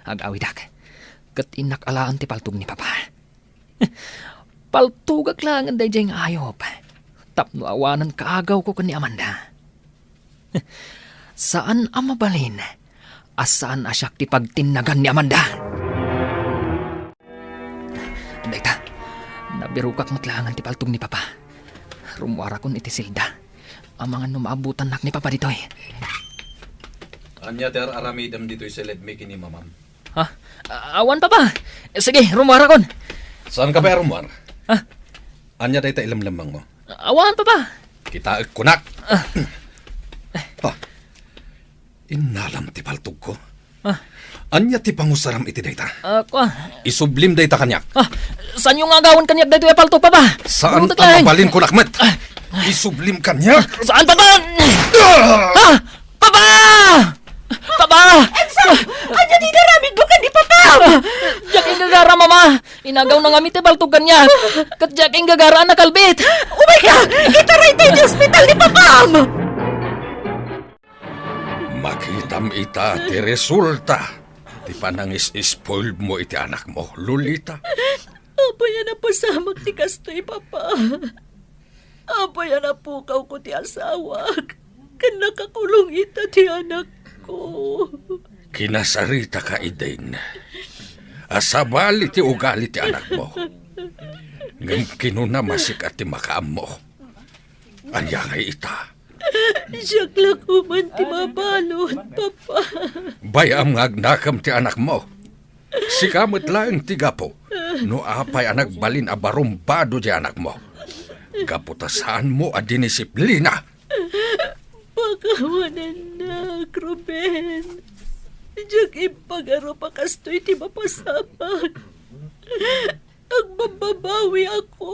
Agawidak. Kat inakalaan ti paltug ni Papa. Paltugak lang ang dayjay nga ayop. Tapno awanan kaagaw ko ni Amanda. Saan ang mabalin? Asaan asyak ti pagtinagan ni Amanda? Dayta, nabirukak matlangan ti paltug ni Papa. Rumuara kon iti silda. Ang mga numaabutan nak ni Papa ditoy. Anya ter aramidam dito'y seledmi kini mamam. Ha? Awan Papa. Sige, rumuara kon. Saan ka ba rumar? Ha? Anya day ta ilamlamang mo. Awan Papa. Kita kunak. Inalam ti paltug ko. Anya ti pangusaram iti dayta. Ako. Isublim dayta kanyak. Saan yung agawan kanyak dito palto Papa? Saan ang mabalin ko nakmet? Isublim kanyak. Saan Papa? Ha? Papa! Papa! Enso! Anya di naramid mo ka ni Papa! Jack gagara mama! Inagaw na nga mi ti baltog kanyak. Kat Jack gagara na kalbit. Oh my God! Kita rin tayo di hospital ni Papa! Makitam ita ti resulta. Ti panangis spoiled mo iti anak mo, Lolita. Apaya na pasamak ti kastoy, Papa. Apaya na pukaw ko ti asawak. Kan nakakulong ita ti anak ko. Kinasarita ka, Iden. Asabali ti ugali ti anak mo. Ngam kinunamasik at ti makaam mo. Anya kay ita. Siyak lang human ti mabalon, Papa. Bayam nga agnakam ti anak mo. Sikamot lang ti gapo. No apay anak balin abarumbado ti anak mo. Kaputasan mo a dinisiplina. Pagawanan na, Ruben. Diyak ipagaro pa kastoy ti mapasamak. Ang mababawi ako.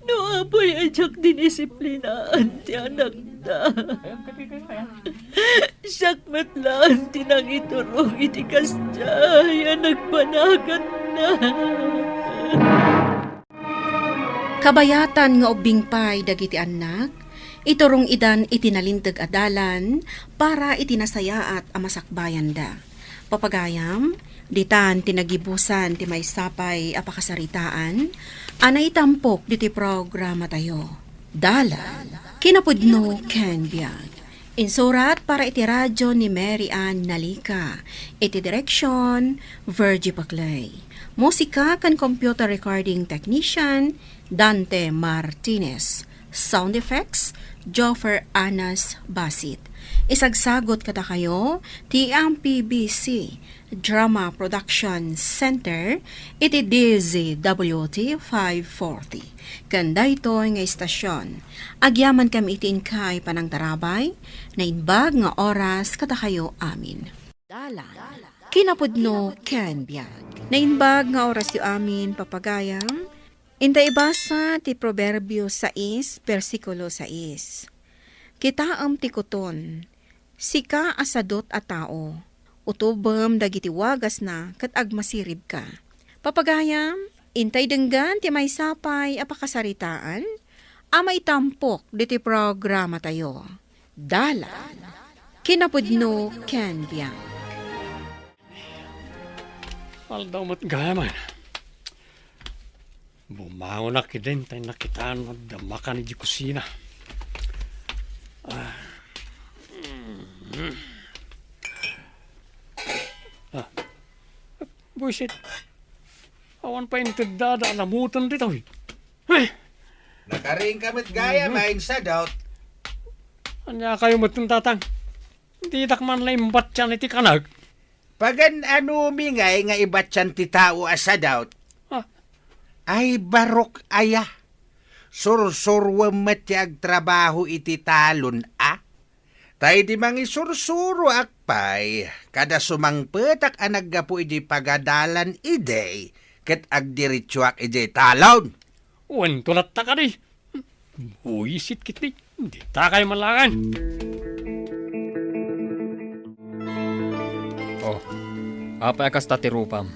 No apoy ay diyak dinisiplinaan ti anak na. Siyak matlaan ti nang iturong iti kastya. Nagpanagan na. Kabayatan nga ubing pay dagiti anak, iturong idan itinalintag adalan para itinasayaat a masakbayan da. Papagayam, ditan tinagibusan ti may sapay a pakasaritaan, anay tampok diti programa tayo. Dala, kinapudno Ken Biag. Insurat para iti radyo ni Mary Ann Nalika. Iti direksyon, Virgie Paclay. Musika kan computer recording technician, Dante Martinez. Sound effects, Joffer Anas Basit. Isagsagot kada kayo, ti ang PBC Drama Production Center, iti DZWT 540. Kanda ito nga istasyon. Agyaman kami itiin kay panang tarabay, na inbag nga oras kada kayo amin. Kinapudno Ken Biag. Na inbag nga oras yu amin papagayam, inda ibasa ti Proverbio 6, versikulo 6. Kitaam ti kuton, sika asadot a tao, utubam dagiti wagas na kat agmasirib ka. Papagayam, intay denggan ti may sapay apakasaritaan, amay tampok diti programa tayo. Dala, kinapudno Ken Biang. Aldaw mo't gayaman. Bumangon na kidin tayo nakitaan mo damakan ni kusina. Buisit. Awan pa yung tadada alamutan dito. Nakaring kamit gaya, main sa doubt. Anya kayo matong tatang. Hindi man lang batyan iti kanag. Pagan ano mingay nga ibat siyan ti tao asa doubt. Ay barok aya. Sursurwam matyag trabaho iti talon Tay di mangi sursuro akpay. Kada sumangpetak anaggapo iti pagadalan ide. Ket agdiritsuak iti talon. Uwan tulat ta ka di. Buisit kiti. Hindi ta kayo malangan. Oh, apa akas tatirupam?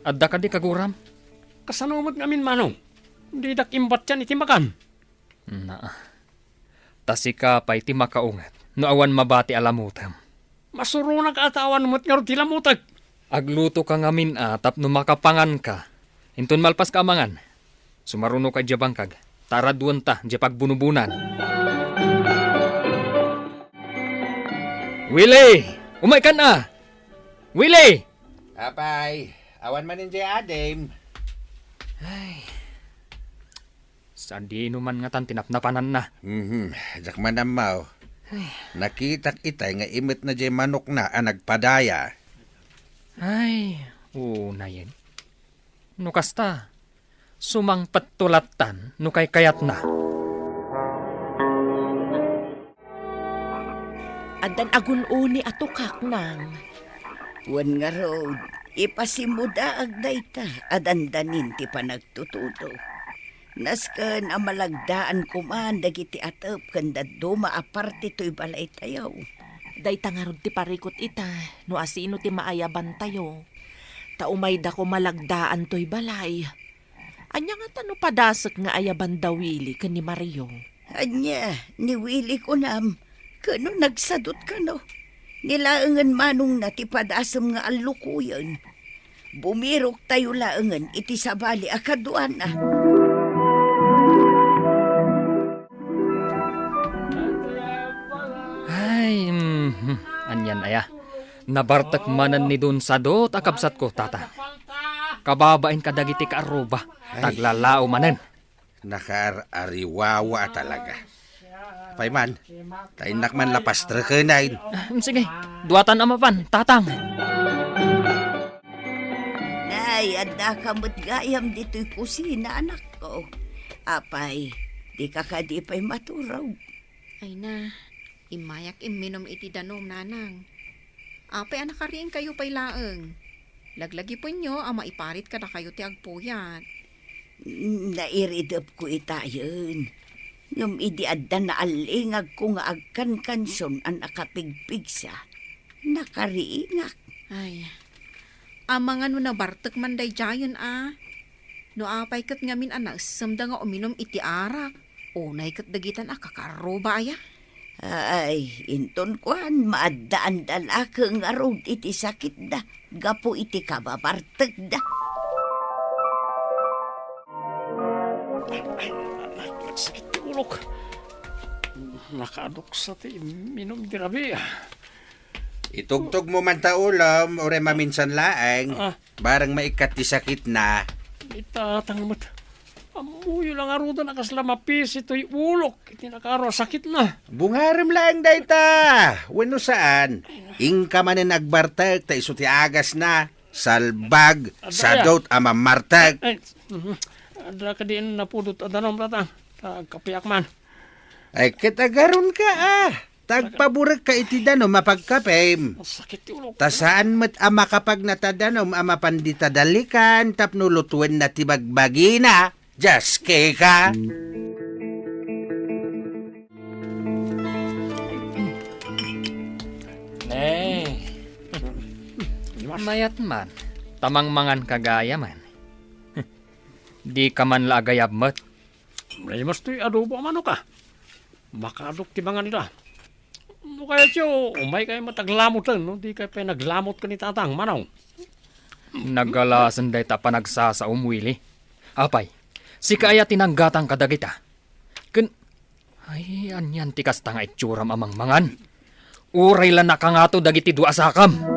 Adda ka di kaguram? Kasanumot ngamin manong. Hindi dak imbat yan iti makan. Tasika pa iti makaungat, no awan mabati alamutam. Masurunag atawan mo't nga rin tilamutag. Agluto ka ngamin tap no makapangan ka. Intun malpas ka amangan. Sumaruno ka dya bangkag. Taraduan ta dya pagbunubunan. Willie! Umay ka na! Willie! Apay, awan manin dya adem. Sandi inuman nga tan tinapnapanan na. Jak manamaw. Nakitak itay nga imit na dya manok na nagpadaya. Ay, una yan. No kasta, sumang patulatan no kay kayat na. Adan agun-uni ato kaknang. Wan nga road, ipasimuda agday ta, adandanin ti panagtututo. Nasken amalagdaan kuman dagiti atep kanda duma aparte to'y balay tayaw. Day tangarod ti parikot ita, no asino ti maayaban tayo. Taumay da ko malagdaan to'y balay. Anya nga tano padasek nga ayaban da Willie ken ni Mario. Anya, ni Willie ko nam, kano nagsadot ka no? Nilaangan manong natipadasam nga alukuyan. Bumirok tayo laangan iti sabali akaduan Ay, anyan aya. Nabartak manan ni dun sa dot akabsat ko, tata. Kababain ka dagiti ka aruba. Taglalao manan. Nakaariwawa talaga. Payman, tainak man lapas trekainain. Sige, duatan amapan, tatang. Nay, adda ka mo't gayam dito'y kusina, anak ko. Apay, di ka kadipay maturaw. Ay na, imayak iminom iti danom nanang. Apay anak kariing kayo pay laeng. Laglagi po nyo, maiparit ka na kayo ti agpuyat. Nairidap ko itayon. Ngam idi adda na alingag ko nga agkan-kansyon ang nakapigpigsa. Nakariingak. Ay, mga no nabartek man day jayon No apay kat ngamin anak, samda nga uminom iti arak. Unay kat dagitan kakaroba aya. Ay, inton kuan, maaddaan dalaka nga road iti sakit da. Gapo iti kababartek da. Sakit ti ulok. Nakadok sa ti minom di rabi. Itugtog mo man ta ulam, ore maminsan laeng. Barang maikat ti sakit na. Itatang mat. Amuyo lang arudo na kaslamapis ito'y ulok. Iti nakaro sakit na. Bungaram lang dayta. Wano saan? Ingka man na nagbartag, ta iso ti agas na. Salbag, sadot ama martag. Ay, ada ka din napudot adanom ratang. Kapiyak man. Ay, kitagaron ka Tagpaburag ka iti danom mapagkapem. Sakit ti ulok. Ta saan met ama kapag natadanom ama panditadalikan tapno lutuin na tibagbagina. Just kay ka. Mayat man, tamang mangan kagaya man. Di ka man laagayab mat. May mas to'y adobo mano ka. Makadok ti mga nila. No kaya siyo, umay kayo mataglamotan, no? Di kayo pa naglamot ka ni tatang, manaw. Nagalasan day ta panagsa sa umwili. Apay, si kaya tinanggatang kadagita. Ay, anyan tikas tanga itsuram amang mangan. Uray lang nakangato dagiti dua sakam.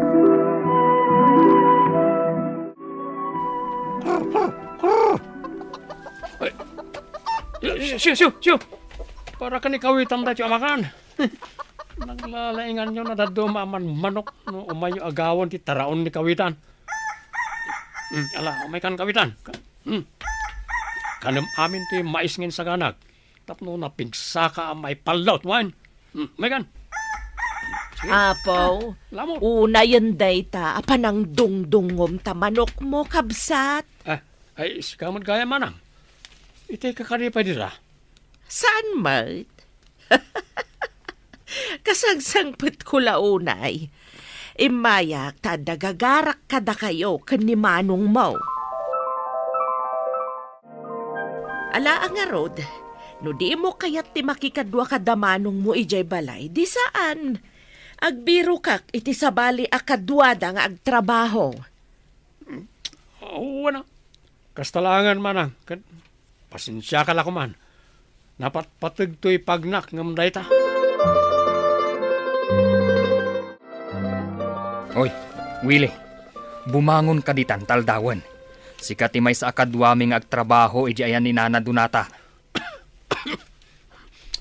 Siyo! Para ka ni kawitam da siya makan. Naglalaingan nyo na daduma man manok no umayo agawan ti taraon ni kawitan. Ala, umay kan kawitan. Kanam amin ti mais ngin sa ganag. Tapno na pigsaka ang may palaut wan. Umay kan. Apaw, Lamot. una yun dayta, apanang dungdungom ta manok mo, kabsat. Ay, sikamot gaya manang. Ite kakaripa dira. Saan, Mart? Kasangsangpet ko launay. Imayak ta dagagarak kada kayo kan ni manong mo. Ala ang arod, no di mo kayat ti makikadwa kada manong mo ijay balay, di saan? Agbiro kak iti sabali akadwada nga agtrabaho. Wala. Kastalangan manang. Pasensya ka lang man. Napatpatag to'y pagnak ng dayta. Oy, Willie, bumangon ka ditan taldawan. Sikati may sa akadwaming agtrabaho iji ayan ni Nana Dunata.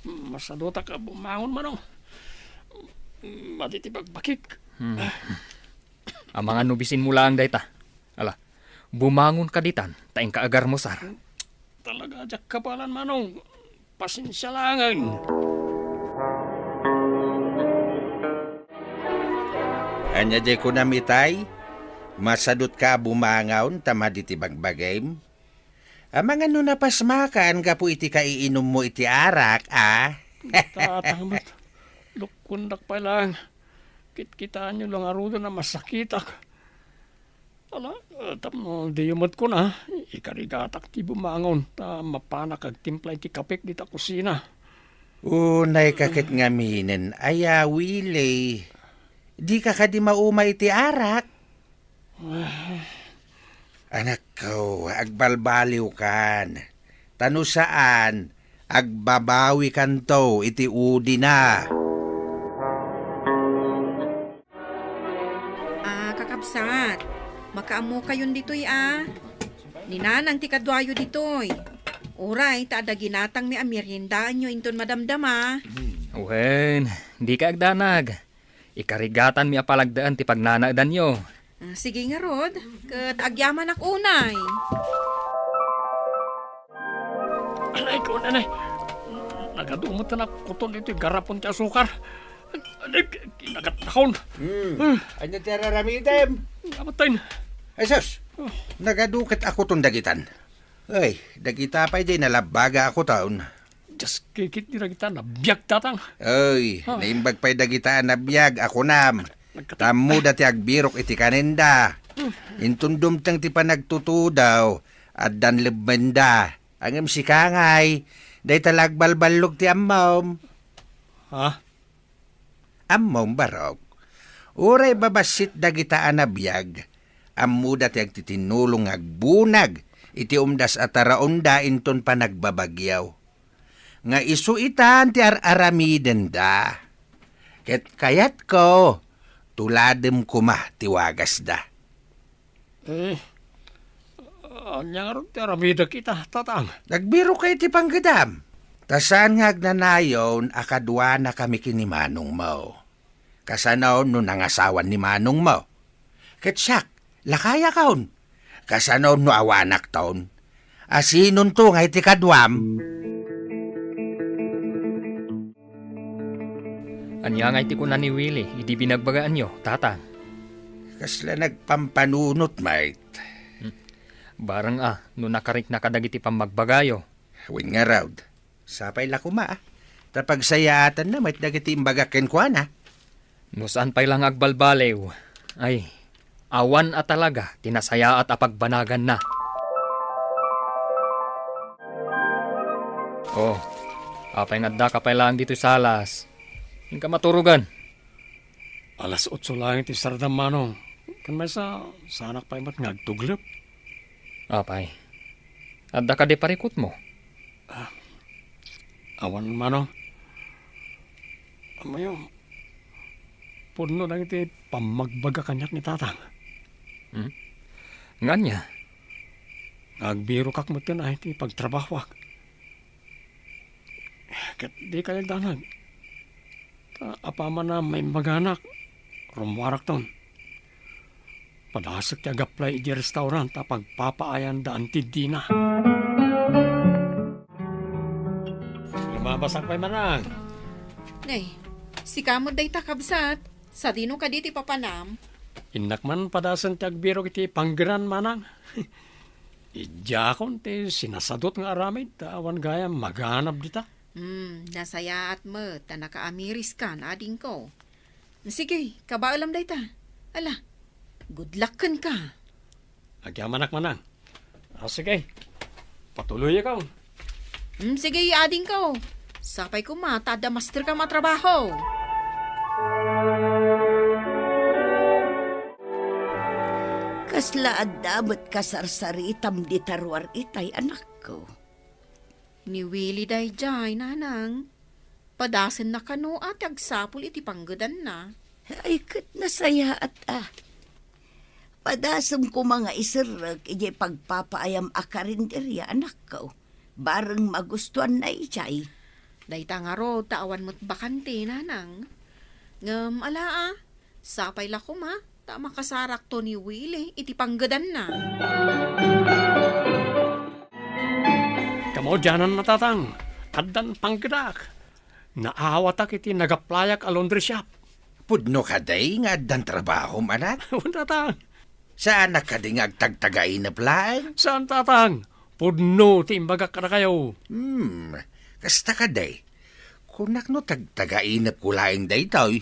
Masadota ka bumangon manong. Matitipagbakik. Ang mga nubisin mo lang dayta. Ala, bumangon ka ditan, taing kaagar mo sar. Talaga jak kapalan manong. Pasensya langan. Anya di ko namitay, masadot ka bumangaon tama di tibagbagay. Mga napasmakan ka po iti kaiinom mo iti arak, Tatangamat. Lukundak pa lang. Kitkitaan nyo lang arudo na masakitak. Ala, tapno diyumot ko na. Ikarigatak ti bumangon. Ta mapanak ag timplay ti kapik di ta kusina. Unay kakit ngaminin, aya Willie. Di ka di maumay iti arak. Anak ko, agbalbaliw kan. Tano saan, agbabawi kan to, iti udi na. Kakabsat, makaamo kayon ditoy Ninanang ti kadwayo ditoy. Uray, taada ginatang mi amiryendaan nyo inton madamdama. Uwen, di ka agdanag. Ikarigatan mi apalagdaan ti pagnanagdan nyo. Sige nga, Rod. Kat agyaman ak unay. Alay ko, nanay. Nagadumot na kuton ito yung garapon ti asukar. Kinagat na kaon. Anya ti araramidem? Amatayin. Ay sus, nagadukit ako tong dagitan. Ay, dagita pa di nalabaga ako taon. Just kikit nila kita na biyag tatang. Ay, naimbag pa'y dagitaan na biyag ako nam. Tamo dati agbirok iti kanenda. Intundum tang ti panagtutudaw at danlebmenda. Ang si Kangay, day talagbalbalog ti ammom. Ha? Ammom barok. Uray babasit dagitaan na biyag. Ammo dati agtitinulong agbunag. Iti umdas at araunda inton panagbabagyaw. Nga isuitan ti aramiden da. Ket kayat ko, tuladem kuma tiwagas da. Anya nga ron ti aramida kita, tatang. Nagbiro kay ti panggadam. Tasan nga agnanayon, akadwa na kami kini Manong mo. Kasanaw no nangasawan ni Manong mo. Ketsak, lakaya kaon. Kasanaw no awanak taon. Asinon to nga iti kadwam. Anya nga iti ko na ni Willie, idi binagbagaan nyo, tatang. Kasla nagpampanunot, mate. Barang no nakarik na kadagiti pamagbagayo. Win nga raw. Sapay la kuma. Tapag sayatan na, mate dagiti imbagaken kwa na. No saan pa'y lang agbalbalew. Ay, awan at talaga, tinasaya at apagbanagan na. Oh, apay nga da ka pa lang dito sa alas. Yung ka maturugan. Alas 8 lang iti sardam manong. Kan may sa anak pa imat ngagtuglip. Apay, at da ka di parikot mo. Awan manong. Amayo. Puno lang iti pamagbaga kanyak ni tatang. Nga niya, Nagbiro kak mo tin ay iti pagtrabahwak. Kat di ka nagdanag. Apama na may maganak. Rumwarak ton. Padasag ti agaplay iti restaurant tapag papaayan daan ti dina. Lumabasak pa'y manang. Nay, si kamot day takabsat. Sa dino ka diti papanam. Inak man padasan ti agbiro kiti panggiran manang. Idyakon ti sinasadot nga aramid. Awan gaya maganap dita. Nasaya at mo, ta nakaamiris ka na ading ko. Sige, kabaalam day ta. Ala, good luck kan ka. Agyamanak manang. Sige, patuloy ikaw. Sige, ading ko. Sapay ko tada master ka matrabaho. Kasla adamot kasarsaritam di tarwar itay anak ko. Ni Willie day jay, nanang. Padasan na kano at agsapul iti panggadan na. Ay kat nasaya at Padasam ko mga isirag, ije pagpapaayam akarinderya anak ko. Bareng magustuhan na ijay. Dayta nga ro, taawan mo't bakante, nanang. Ngam, sapay la ko ta makasarak to ni Willie, iti panggadan na. Kamo dyanan na tatang. Kaddan panggadak. Naawatak iti nagaplayak a laundry shop. Pudno ka day nga dan trabaho, manak. Tatang. Saan na ka di nga agtagtagain na plan? Saan tatang? Pudno ti imbagak ka na kayo. Kasta ka day. Kunak no tagtagainap kulaing day toy.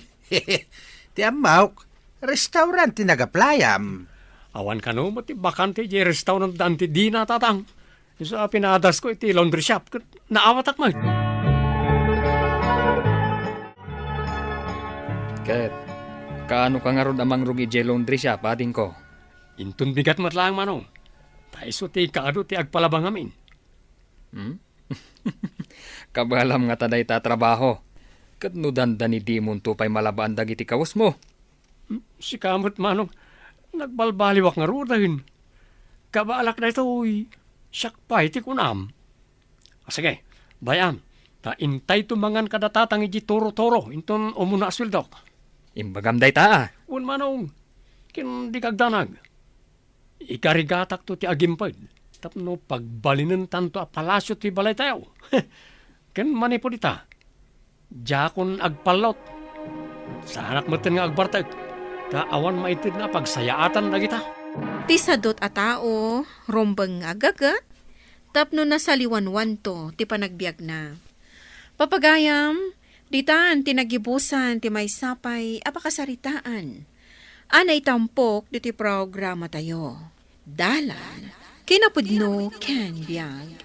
Ti amaw, restaurant ti nagaplayam. Awan ka no, mati bakante di restaurant daan ti dina tatang. Isa pinadas ko iti laundry shop. Naawatak mo. Ket, kaano ka nga ron amang rugi je laundry shop, ading ko? Intun bigat mat lang manong. Taiso ti kaado ti agpalabang amin. Kabalam nga taday tatrabaho. Ket no dandan ni Dimon to pay malabaan dagiti kawas mo. Si kamot manong, nagbalbaliwak nga rudahin. Kabalak na ito, siyak pa iti kunam. Sige, bayam, intay tumangan kadatatang iti toro-toro, inton umuna aswildok. Imbagam day ta. Un manong, kin di kagdanag. Ikarigatak to ti agimpad. Tapno pagbalinan tanto a palasyo ti balay tayo. Ken manipo dita. Jakon agpalot. Sa anak mo nga agbartag. Kaawan maitid na pagsayaatan na kita. Ti sadot a tao, rombang agagat, tapno na saliwanwan to, ti panagbiag na. Papagayam, ditan tinagibusan ti may sapay apakasaritaan. Anay tampok diti programa tayo. Dalan, kinapudno ken biag.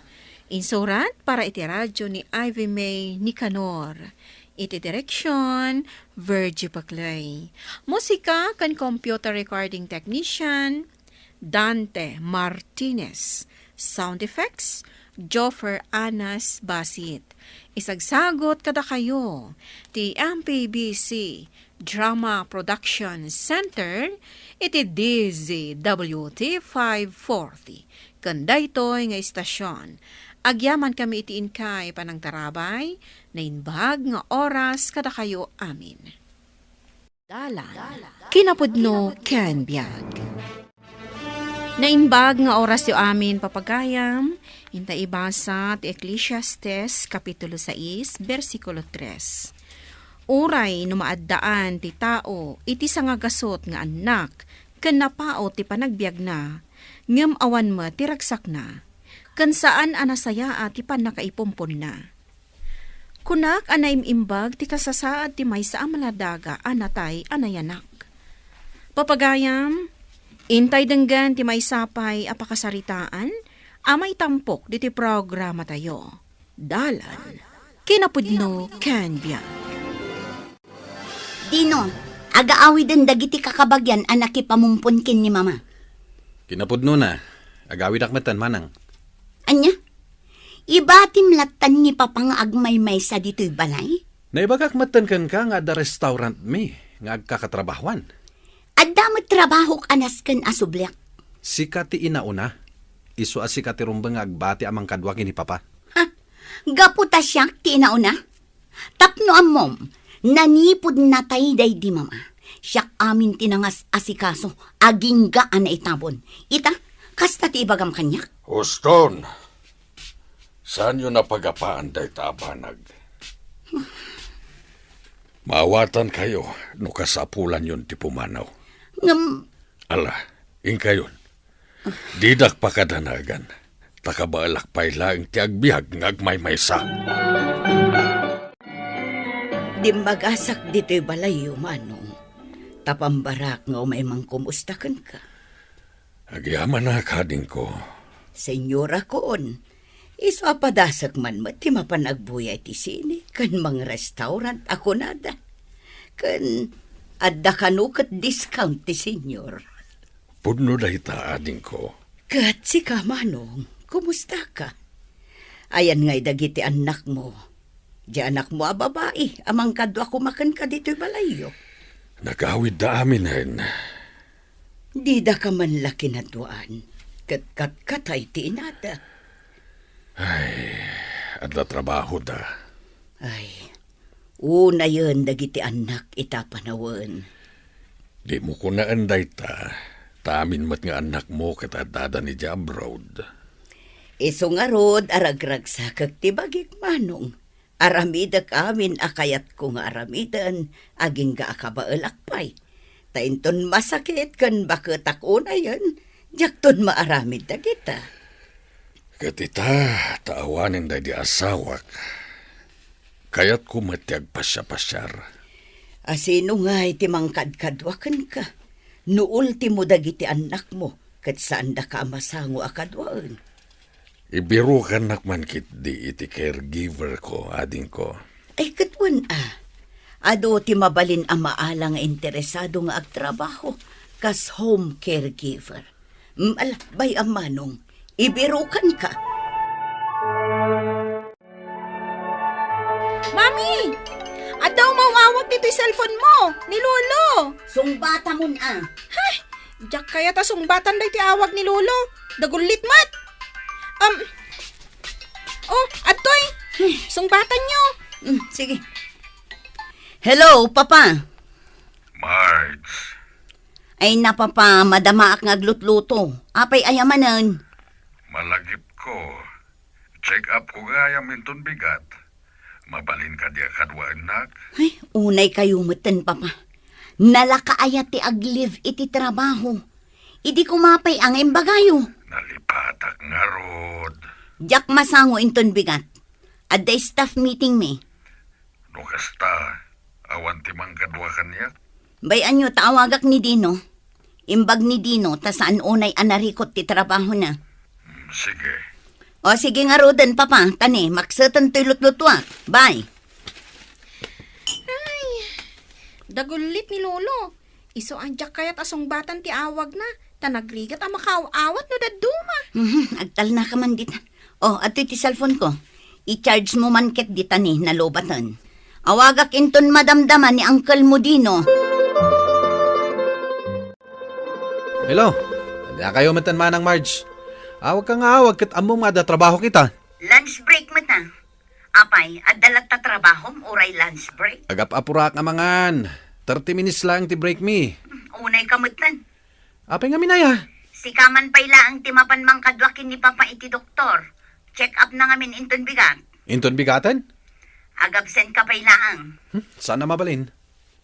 Insurat para iti radyo ni Ivy May Nicanor. Iti direksyon, Virgie Paclay. Musika kan computer recording technician, Dante Martinez. Sound effects, Joffer Anas Basit. Isagsagot kada kayo, ti MPBC Drama Production Center, iti DZWT 540, Kan daytoy nga istasyon. Agyaman kami itiin kay panang tarabay, na inbag nga oras kada kayo amin. Dalan. Kinapudno ken biag. Nainbag nga oras yu amin papagayam, inta ibasa ti Ecclesiastes Kapitulo 6, versikulo 3. Uray numaaddaan ti tao, iti sangagasot nga anak, ken napao ti panagbiag na, ngem awan mo ti ragsak na, ken saan anasaya ti panakaipumpon na. Kunak anaimimbag ti kasasaad ti maysa a maladaga anatay anayanak. Papagayam, intay denggan ti may sapay apakasaritaan, amay tampok diti programa tayo. Dalan. Kinapudno ken biag. Dino, agaawi din dagiti kakabagyan anak ipamumpon kin ni mama. Kinapudno na. Agawid akmatan manang. Anya? Ibatim latan ni papang agmay-may sa dito'y balay? Naibagakmatan kan ka nga da restaurant mi, nga agkakatrabahuan. At damat trabaho anas kan asublyak. Sikati inauna. Isu as sikati rumbang nga agbati amang kadwaki ni Papa. Ha? Gaputa siyak ti inauna? Tapno amom, nanipod na tayo day di mama. Siyak amin tinangas asikaso, agingga na itabon. Ita, kasta ti ibagam kanyak? Huston, saan yun napagapaan day tabanag? Maawatan kayo, no kasapulan yun ti pumanaw. Ala, ingkayon. Didak pakadanagan. Takabaalak pa'y lang ti agbiag ng agmay-maysa. Dimbagasak dito'y balayo, manong. Tapambarak nga umay mang kumustakan ka. Agyaman na kading ko. Senyora koon, iso apadasak man ti mapanagbuya ti sini, kan mga restaurant ako nada. Kan adda kanukat discount ti senyor. Pudno dahi ta ading ko. Kat si ka, manong, kumusta ka? Ayan nga'y dagiti anak mo. Di anak mo a babae, amang kadwa kumakan ka dito'y balayo. Nagawid da amin hen. Di da ka man laki na duan. Kat-kat-katay ti inada. Ay, adla trabaho da. Ay, una yun dagiti anak itapanawan. Di mo ko naanday ta. Taamin mat nga anak mo katadada ni abroad. Iso nga rod aragrag sa kagtibagik manong. Aramidak amin akayat ko nga aramidan aging ga akabaelakpay. Tainton masakit kan baketak una yan. Jakton maaramid na kita. Katita, taawanin day di asawak. Kayat ko matiag pasya-pasyar. Asino nga iti mangkadkadwakan ka. No ultimo dagiti anak mo, kat saan da ka masango akadwaan. Ibiro ka nakman kit di iti caregiver ko, ading ko. Ay katwan ado ti mabalin ang maalang interesado nga agtrabaho, kas home caregiver. Alakbay ang manong, ibirukan ka. Mami! Adaw mawawag dito'y cellphone mo, ni Lolo. Sungbata mo na. Hay! Diyak kaya ta sungbatan day ti awag ni Lolo. Dagulit mat. Atoy! Sungbatan nyo. Sige. Hello, Papa. Marge. Ay na papa, madama ak ngaglutluto. Apay ayamanan. Malagip ko. Check up ko gaya minton bigat. Mabalin ka di akadwa anak. Ay, unay kayo matan, Papa. Nalakaayat ti aglive iti trabaho. Idi kumapay ang imbagayo. Nalipatak nga rod. Diyak masango inton bigat. Adday staff meeting me. No kasta, awan timang kadwa kanyak. Bayan nyo, taawagak ni Dino. Imbag ni Dino, ta saan unay anarikot ti trabaho na. Sige. O sige nga rodan, Papa. Tani, maksatan to'y lutlutwa. Bye. Dagulit ni Lolo. Iso ang diyak kaya ta sungbatan ti awag na. Tanagrigat ang makaawat no daduma. Agtal na ka man dita. O, ato ti cellphone ko. I-charge mo man ket dita ni, nalobatan. Awagak inton madamdaman ni Uncle mo Dino. Hello. Hindi kayo matan manang Marge. Awag ka nga awag kat amo nga da trabaho kita. Lunch break mo na. Apay, adalat ta trabaho uray lunch break. Agap apura nga mangan. 30 minutes lang ti break me. Unay kamutan. Apay nga minaya. Si kaman payla ang timapan mang kadwakin ni Papa iti doktor. Check up na ngamin inton bigat. Inton bigatan? Agabsent ka paylaang. Sana mabalin.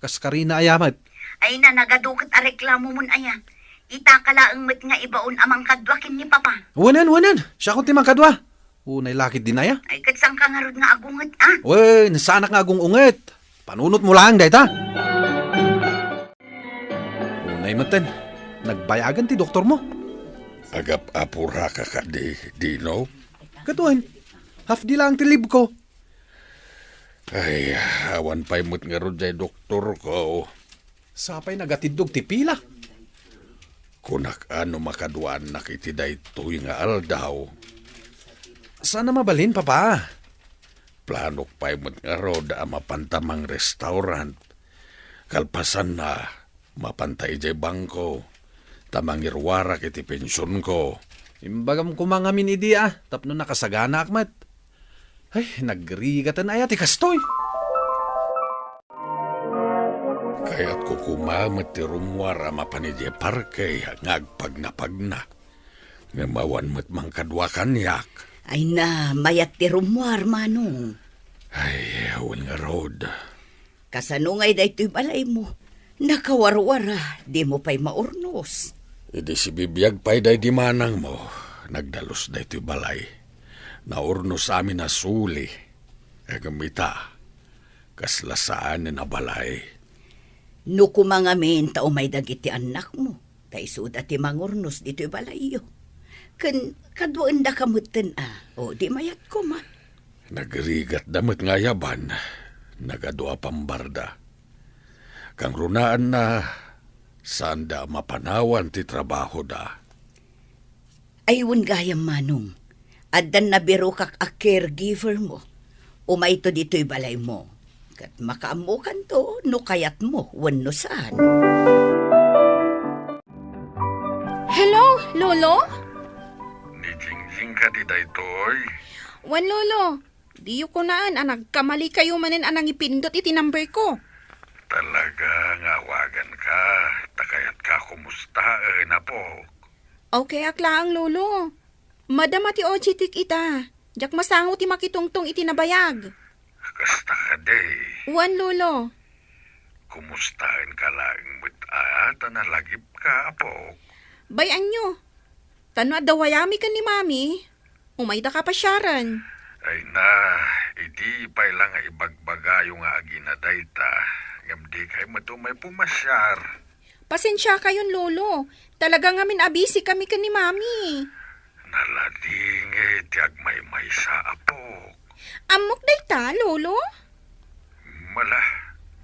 Kas karina ayamat. Ay na nagadukot a reklamo mun aya. Itakalaang met nga ibaon amang kadwakin ni Papa. Wanan. Siya kong timang kadwa. Unay lakit din aya. Ay katsang kangarod nga agunget ah. Uy, nasanak nga agong unget. Panunot mo lang, dayta. Unay matan. Nagbayagan ti doktor mo. Agap apura ka kadi, Dino. Katuan. Half di lang ti lib ko. Ay, awan pa'y mo't nga ron jay doktor ko. Sapay nagatidog ti pila. Kunak ano makaduan nakitiday tuy nga aldaw. Sana mabalin, papa. Planok pa'y mo't nga ron da mapantamang restaurant. Kalpasan na, mapantay jay bangko. Tamang irwara kiti pensyon ko. Imbagam kumangamin idi tapno nakasagana akmat. Ay, nagrigatan ay ati kastoy. Kaya't kukumamat ti rumwara mapanidye parkay ngagpagna. Nga mawan mo't mang kadwa kanyak. Ay na, mayat ti rumwar, manong. Ay, awan nga rod. Kasanungay da ito'y balay mo. Nakawarwara, di mo pa'y maurnos. Idi si bibiyag pa'y day di manang mo. Nagdalos da ito'y balay. Naurnos amin na suli. Agamita, kaslasaan na balay. No kumangamin tao may dagiti anak mo. Kaisud at mangurnos dito'y balayo. Kadwaan da kamutan o di mayat ko man. Nagrigat damit nga yaban. Nagadua pambarda. Kang runaan na, saan da mapanawan ti trabaho da. Aywan gayam manong. Addan na biro kak a caregiver mo. Umay to dito'y balay mo. Kat makaamukan to, no kayat mo, wano saan. Hello, Lolo? Ni Jingjing ka di daytoy. Wan, Lolo. Diyo ko naan, nagkamali kayo manin anang ipindot iti number ko. Talaga ngawagan ka. Takayat ka kumusta na po. Okay, akla ang Lolo. Madama ti ochitik ita. Jak masango ti makitungtong iti nabayag. Kasta ka day. Wan, Lolo. Kumustahin ka lang mo't tanalagip ka po. Bayan nyo. Tano adawayami ka ni Mami. Umayda ka pa Sharon. Ay na, idi pa lang nga ibagbaga yung aginaday ta. Ngam di kayo matumay pumasyar. Pasensya kayon, Lolo. Talaga ngamin abisi kami ka ni Mami. Nalading tiag may sa apo. Amok day ta, Lolo? Mala,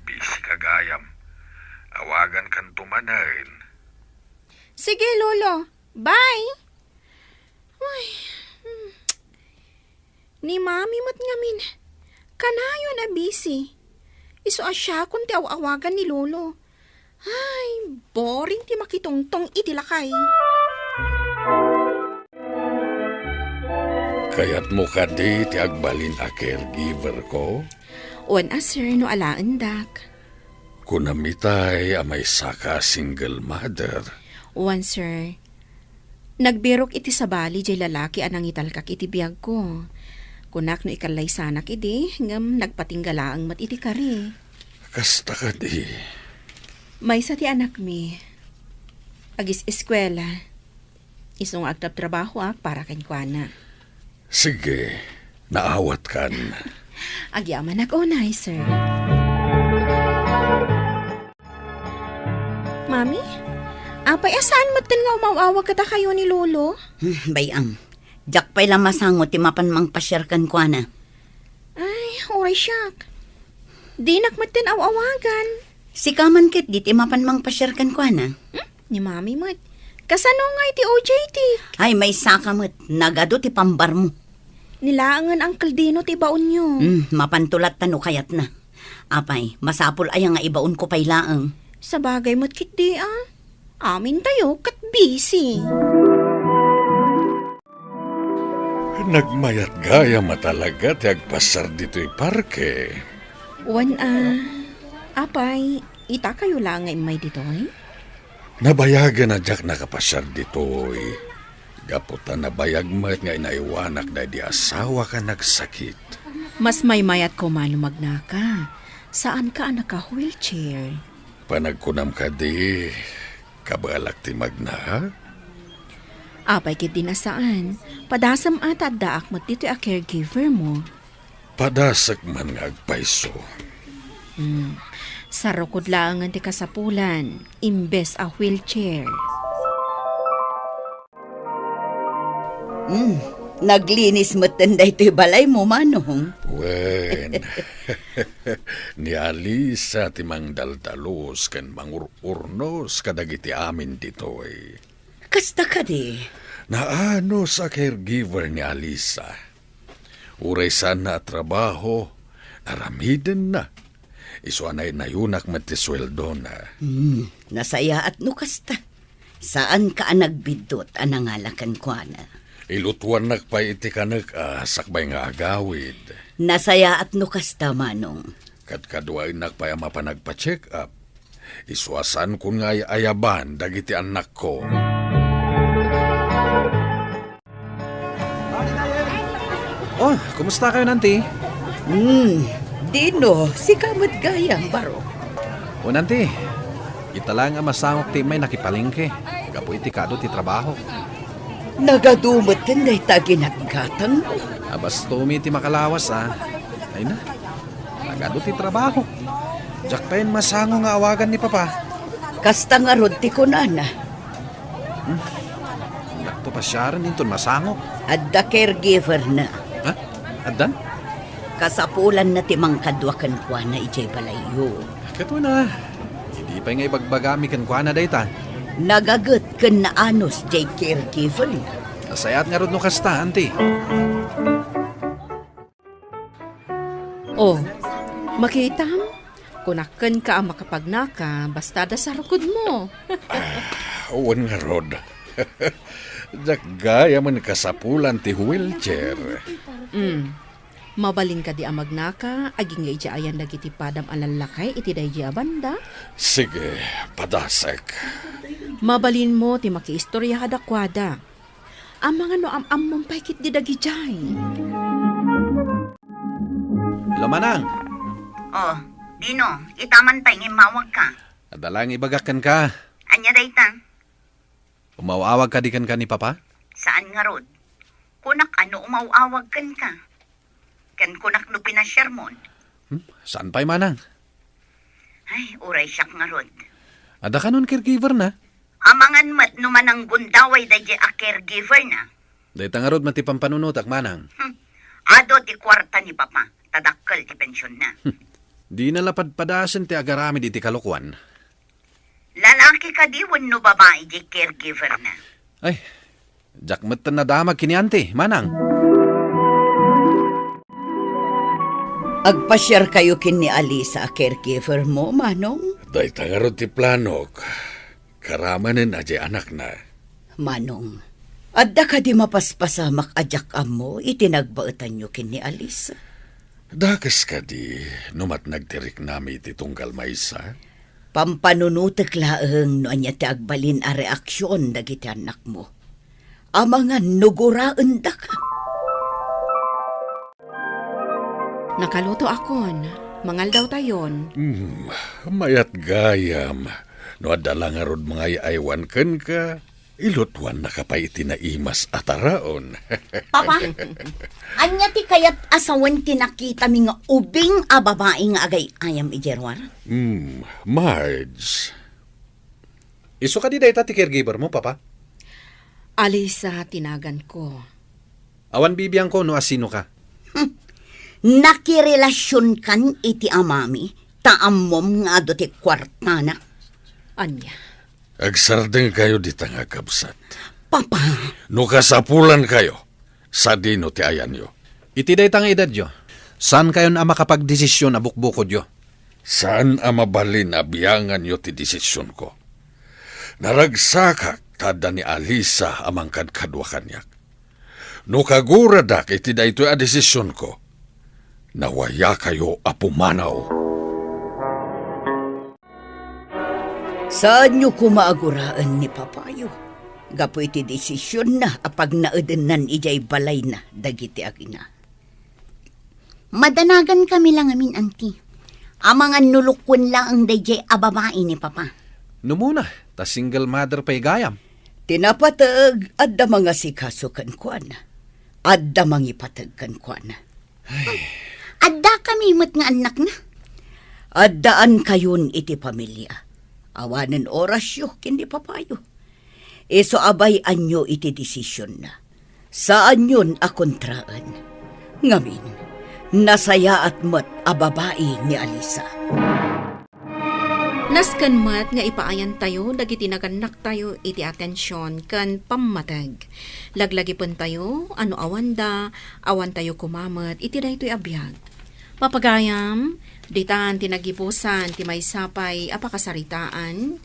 busy kagayam. Awagan kan tumanain. Sige, Lolo. Bye. Uy. Ni Mami mat ngamin. Kanayo na busy. Iso asya kung ti awagan ni Lolo. Ay, boring ti makitungtong itilakay. Kaya't mo ka di ti agbalin a caregiver ko? Wan sir, no alaan dak. Kunamitay amay saka single mother. Wan sir. Nagbirok iti sabali jay lalaki anang italkak iti biyag ko. Kunak no ikalay sanak iti, ngam nagpatinggalaang mat iti kari. Kasta ka di. May sa ti anak mi. Agis eskwela. Isong agtap trabaho para kenkwana. Sige, naawat kan. Agyaman ako na, sir. Mami, apay asaan matin nga umawawag kata kayo ni Lolo? Bayang, jak pa'y lamasango ti mapan mang pasyarkan kwa na. Ay, oray siyak. Di nakmatin awawagan. Si kaman kit di ti mapan mang pasyarkan kwa na. Ni Mami mat. Kasano nga iti OJT? Ay, may sakamot. Nagado ti pambar mo. Nilaangan ang kaldino ti baon nyo. Mapantulat tano kayat na. Apay, masapol ay nga ibaon ko pay laang. Sa bagay mo't kit di Amin tayo kat busy. Nagmayat gaya matalaga ti agpasar dito'y parke. Wan, apay, ita kayo lang nga imay dito, eh? Nabayagan na jak nakapasar dito'y. Gaputan nabayag mat nga inaiwanak na di asawa ka nagsakit. Mas may mayat ko man magnaka. Saan ka naka-wheelchair? Panagkunam ka di, kabalak ti magna, ha? Apay kit din na saan. Padasam ata daak mo dito a caregiver mo. Padasak man nga agpaiso. Sa rukod lang ang di kasapulan. Imbes a wheelchair. Naglinis mo tanda ito'y balay mo, Manong. Wen, ni Alisa ti mang daldalos ken mangururnos kadagiti amin dito'y. Kasta ka di. Naano sa caregiver ni Alisa. Uray sana trabaho, aramiden na. Iso anay nayunak matisweldo na. Nasaya at no kasta. Saan ka nagbidot anangalakan ko na? Ilutuan nagpay iti kanek sakbay nga agawid. Nasaya at no kasta, Manong. Kadkaduay nagpay mapanagpa-check up. Iswasan kun nga ayaban dagiti anak ko. Oh, kumusta kayo nanti? Dino, si kamot gayang baro. O nanti, ita lang ang masangok ti may nakipalingke. Gapo iti kado ti trabaho. Nagadumot din na itaginaggatang mo. Abas tumi ti makalawas Ay na, nagado ti trabaho. Diyak pa yun masango nga awagan ni Papa. Kasta nga rod ti kunana. Nakto pa siya rin inton masango. Adda caregiver na. Ha? Addan? Kasapulan na ti mangkadwakan kwa na ijay balayo. Kato na. Hindi pa nga ibagbagami kan kwa na dayta. Nagagot kan na anos jay caregiver na. Nasayat nga rod no kasta, auntie. Oh, makita mo? Kunakan ka ang makapagnaka, basta da sa rukod mo. Uwan nga rod. Gaya man kasapulan ti wheelchair. Mabalin ka di ang magnaka, aging nga ija ayan dagiti padam alalakay, iti day di banda. Sige, padasek. Mabalin mo, ti makiistorya hadakwada. Ang mga no am paikit di dagi jay. Hello, Manang. Oh, Dino, itaman pa ngimawag ka. Adalang ibagakan ka. Anya dayta? Umawawag ka di kan ka ni Papa? Saan nga rod? Kunak ano umawawag kan ka? Kan kunak no pinasyar mo. Saan pa'y Manang? Ay, uray siyak nga rod. Ada ka nun caregiver na? Amangan mat numan ang gundaway da a caregiver na. Dahil tangarod matipang panunutak, Manang. Ado ti kwarta ni Papa, tadakkel ti pensyon na. Di nalapadpadasan ti agarami di ti kalukwan. Lalaki ka di no babae di caregiver na. Ay, jakmat na damag kiniante, Manang. Agpasyar kayo kin ni Alisa caregiver mo, Manong. Day tangarod ti planok. Karamanin na di anak na. Manong, adda ka di mapaspasamak adyak mo, itinagbaetan nyo kin ni Alisa. Dakas ka di, numat nagtirik nami iti tunggal maysa. Pampanunutek laeng no anya ti agbalin a reaksyon dagiti anak mo. Amangan nuguraan da ka. Nakaluto akon. Mangal daw tayon. Mayat gayam. No adala nga rod mga iaywan ken ka, ilutwan na kapay itinaimas ataraon. Papa, anya ti kayat asawan tinakita mi nga ubing a babae nga agay ayam ijerwar? Marge. Iso ka di dayta ti caregiver mo, Papa? Alisa, tinagan ko. Awan bibiyang ko no asino ka. Nakirelasyon kan iti amami, taamom nga do ti kwarta na. Anya? Agsardeng kayo di nga kabsat. Papa, No kasapulan kayo, sa dino ti ayan yo. Iti dayta nga edad yo. Saan kayo na makapagdesisyon na bukbukod yo? Saan amabalin abiyangan yo ti desisyon ko? Naragsakak tada ni Alisa amang kadkadwa kanyak. No kaguradak iti daytoy a desisyon ko. Nawaya kayo apumanaw. Saan nyo kumaaguraan ni Papayo? Gapo iti desisyon na apag naedenan ijay balay na dagiti agina. Madanagan kami lang amin, auntie. Amangan nulukwan lang ang dayjay ababae ni Papa. No muna, ta single mother pa'y gayam. Tinapatag adda mga sikaso kan kuan. Adda mangipatag kan kuan. Adda kami mat nga anak na. Addaan kayon iti pamilya. Awanen orasyo kindi Papayo. Eso abay anyo iti desisyon na. Saan yun akontraan? Ngamin, nasaya at mat a babae ni Alisa. Naskan mat nga ipaayan tayo, dagiti naganak tayo iti atensyon kan pammatag. Laglagipon tayo, ano awan tayo kumamat, iti daytoy abiyag. Papagayam, ditan tinagipusan, ti may sapay, apakasaritaan,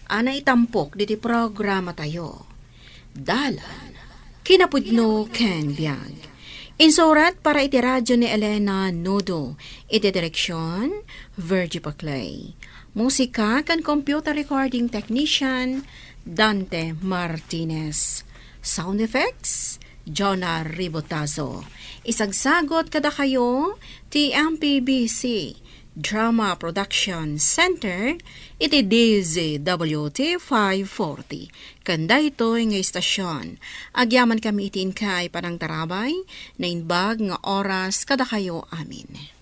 ana itampok, diti programa tayo. Dalan, kinapudno ken biyag. Insurat para iti radyo ni Elena Nodo, iti direksyon, Virgie Paclay. Musika kan computer recording technician, Dante Martinez. Sound effects, Jonah Ribotazo. Isagsagot kada kayo, TMPBC, Drama Production Center, iti DZWT 540. Kanda ito nga istasyon. Agyaman kami itin kay parang tarabay, na inbag nga oras kada kayo amin.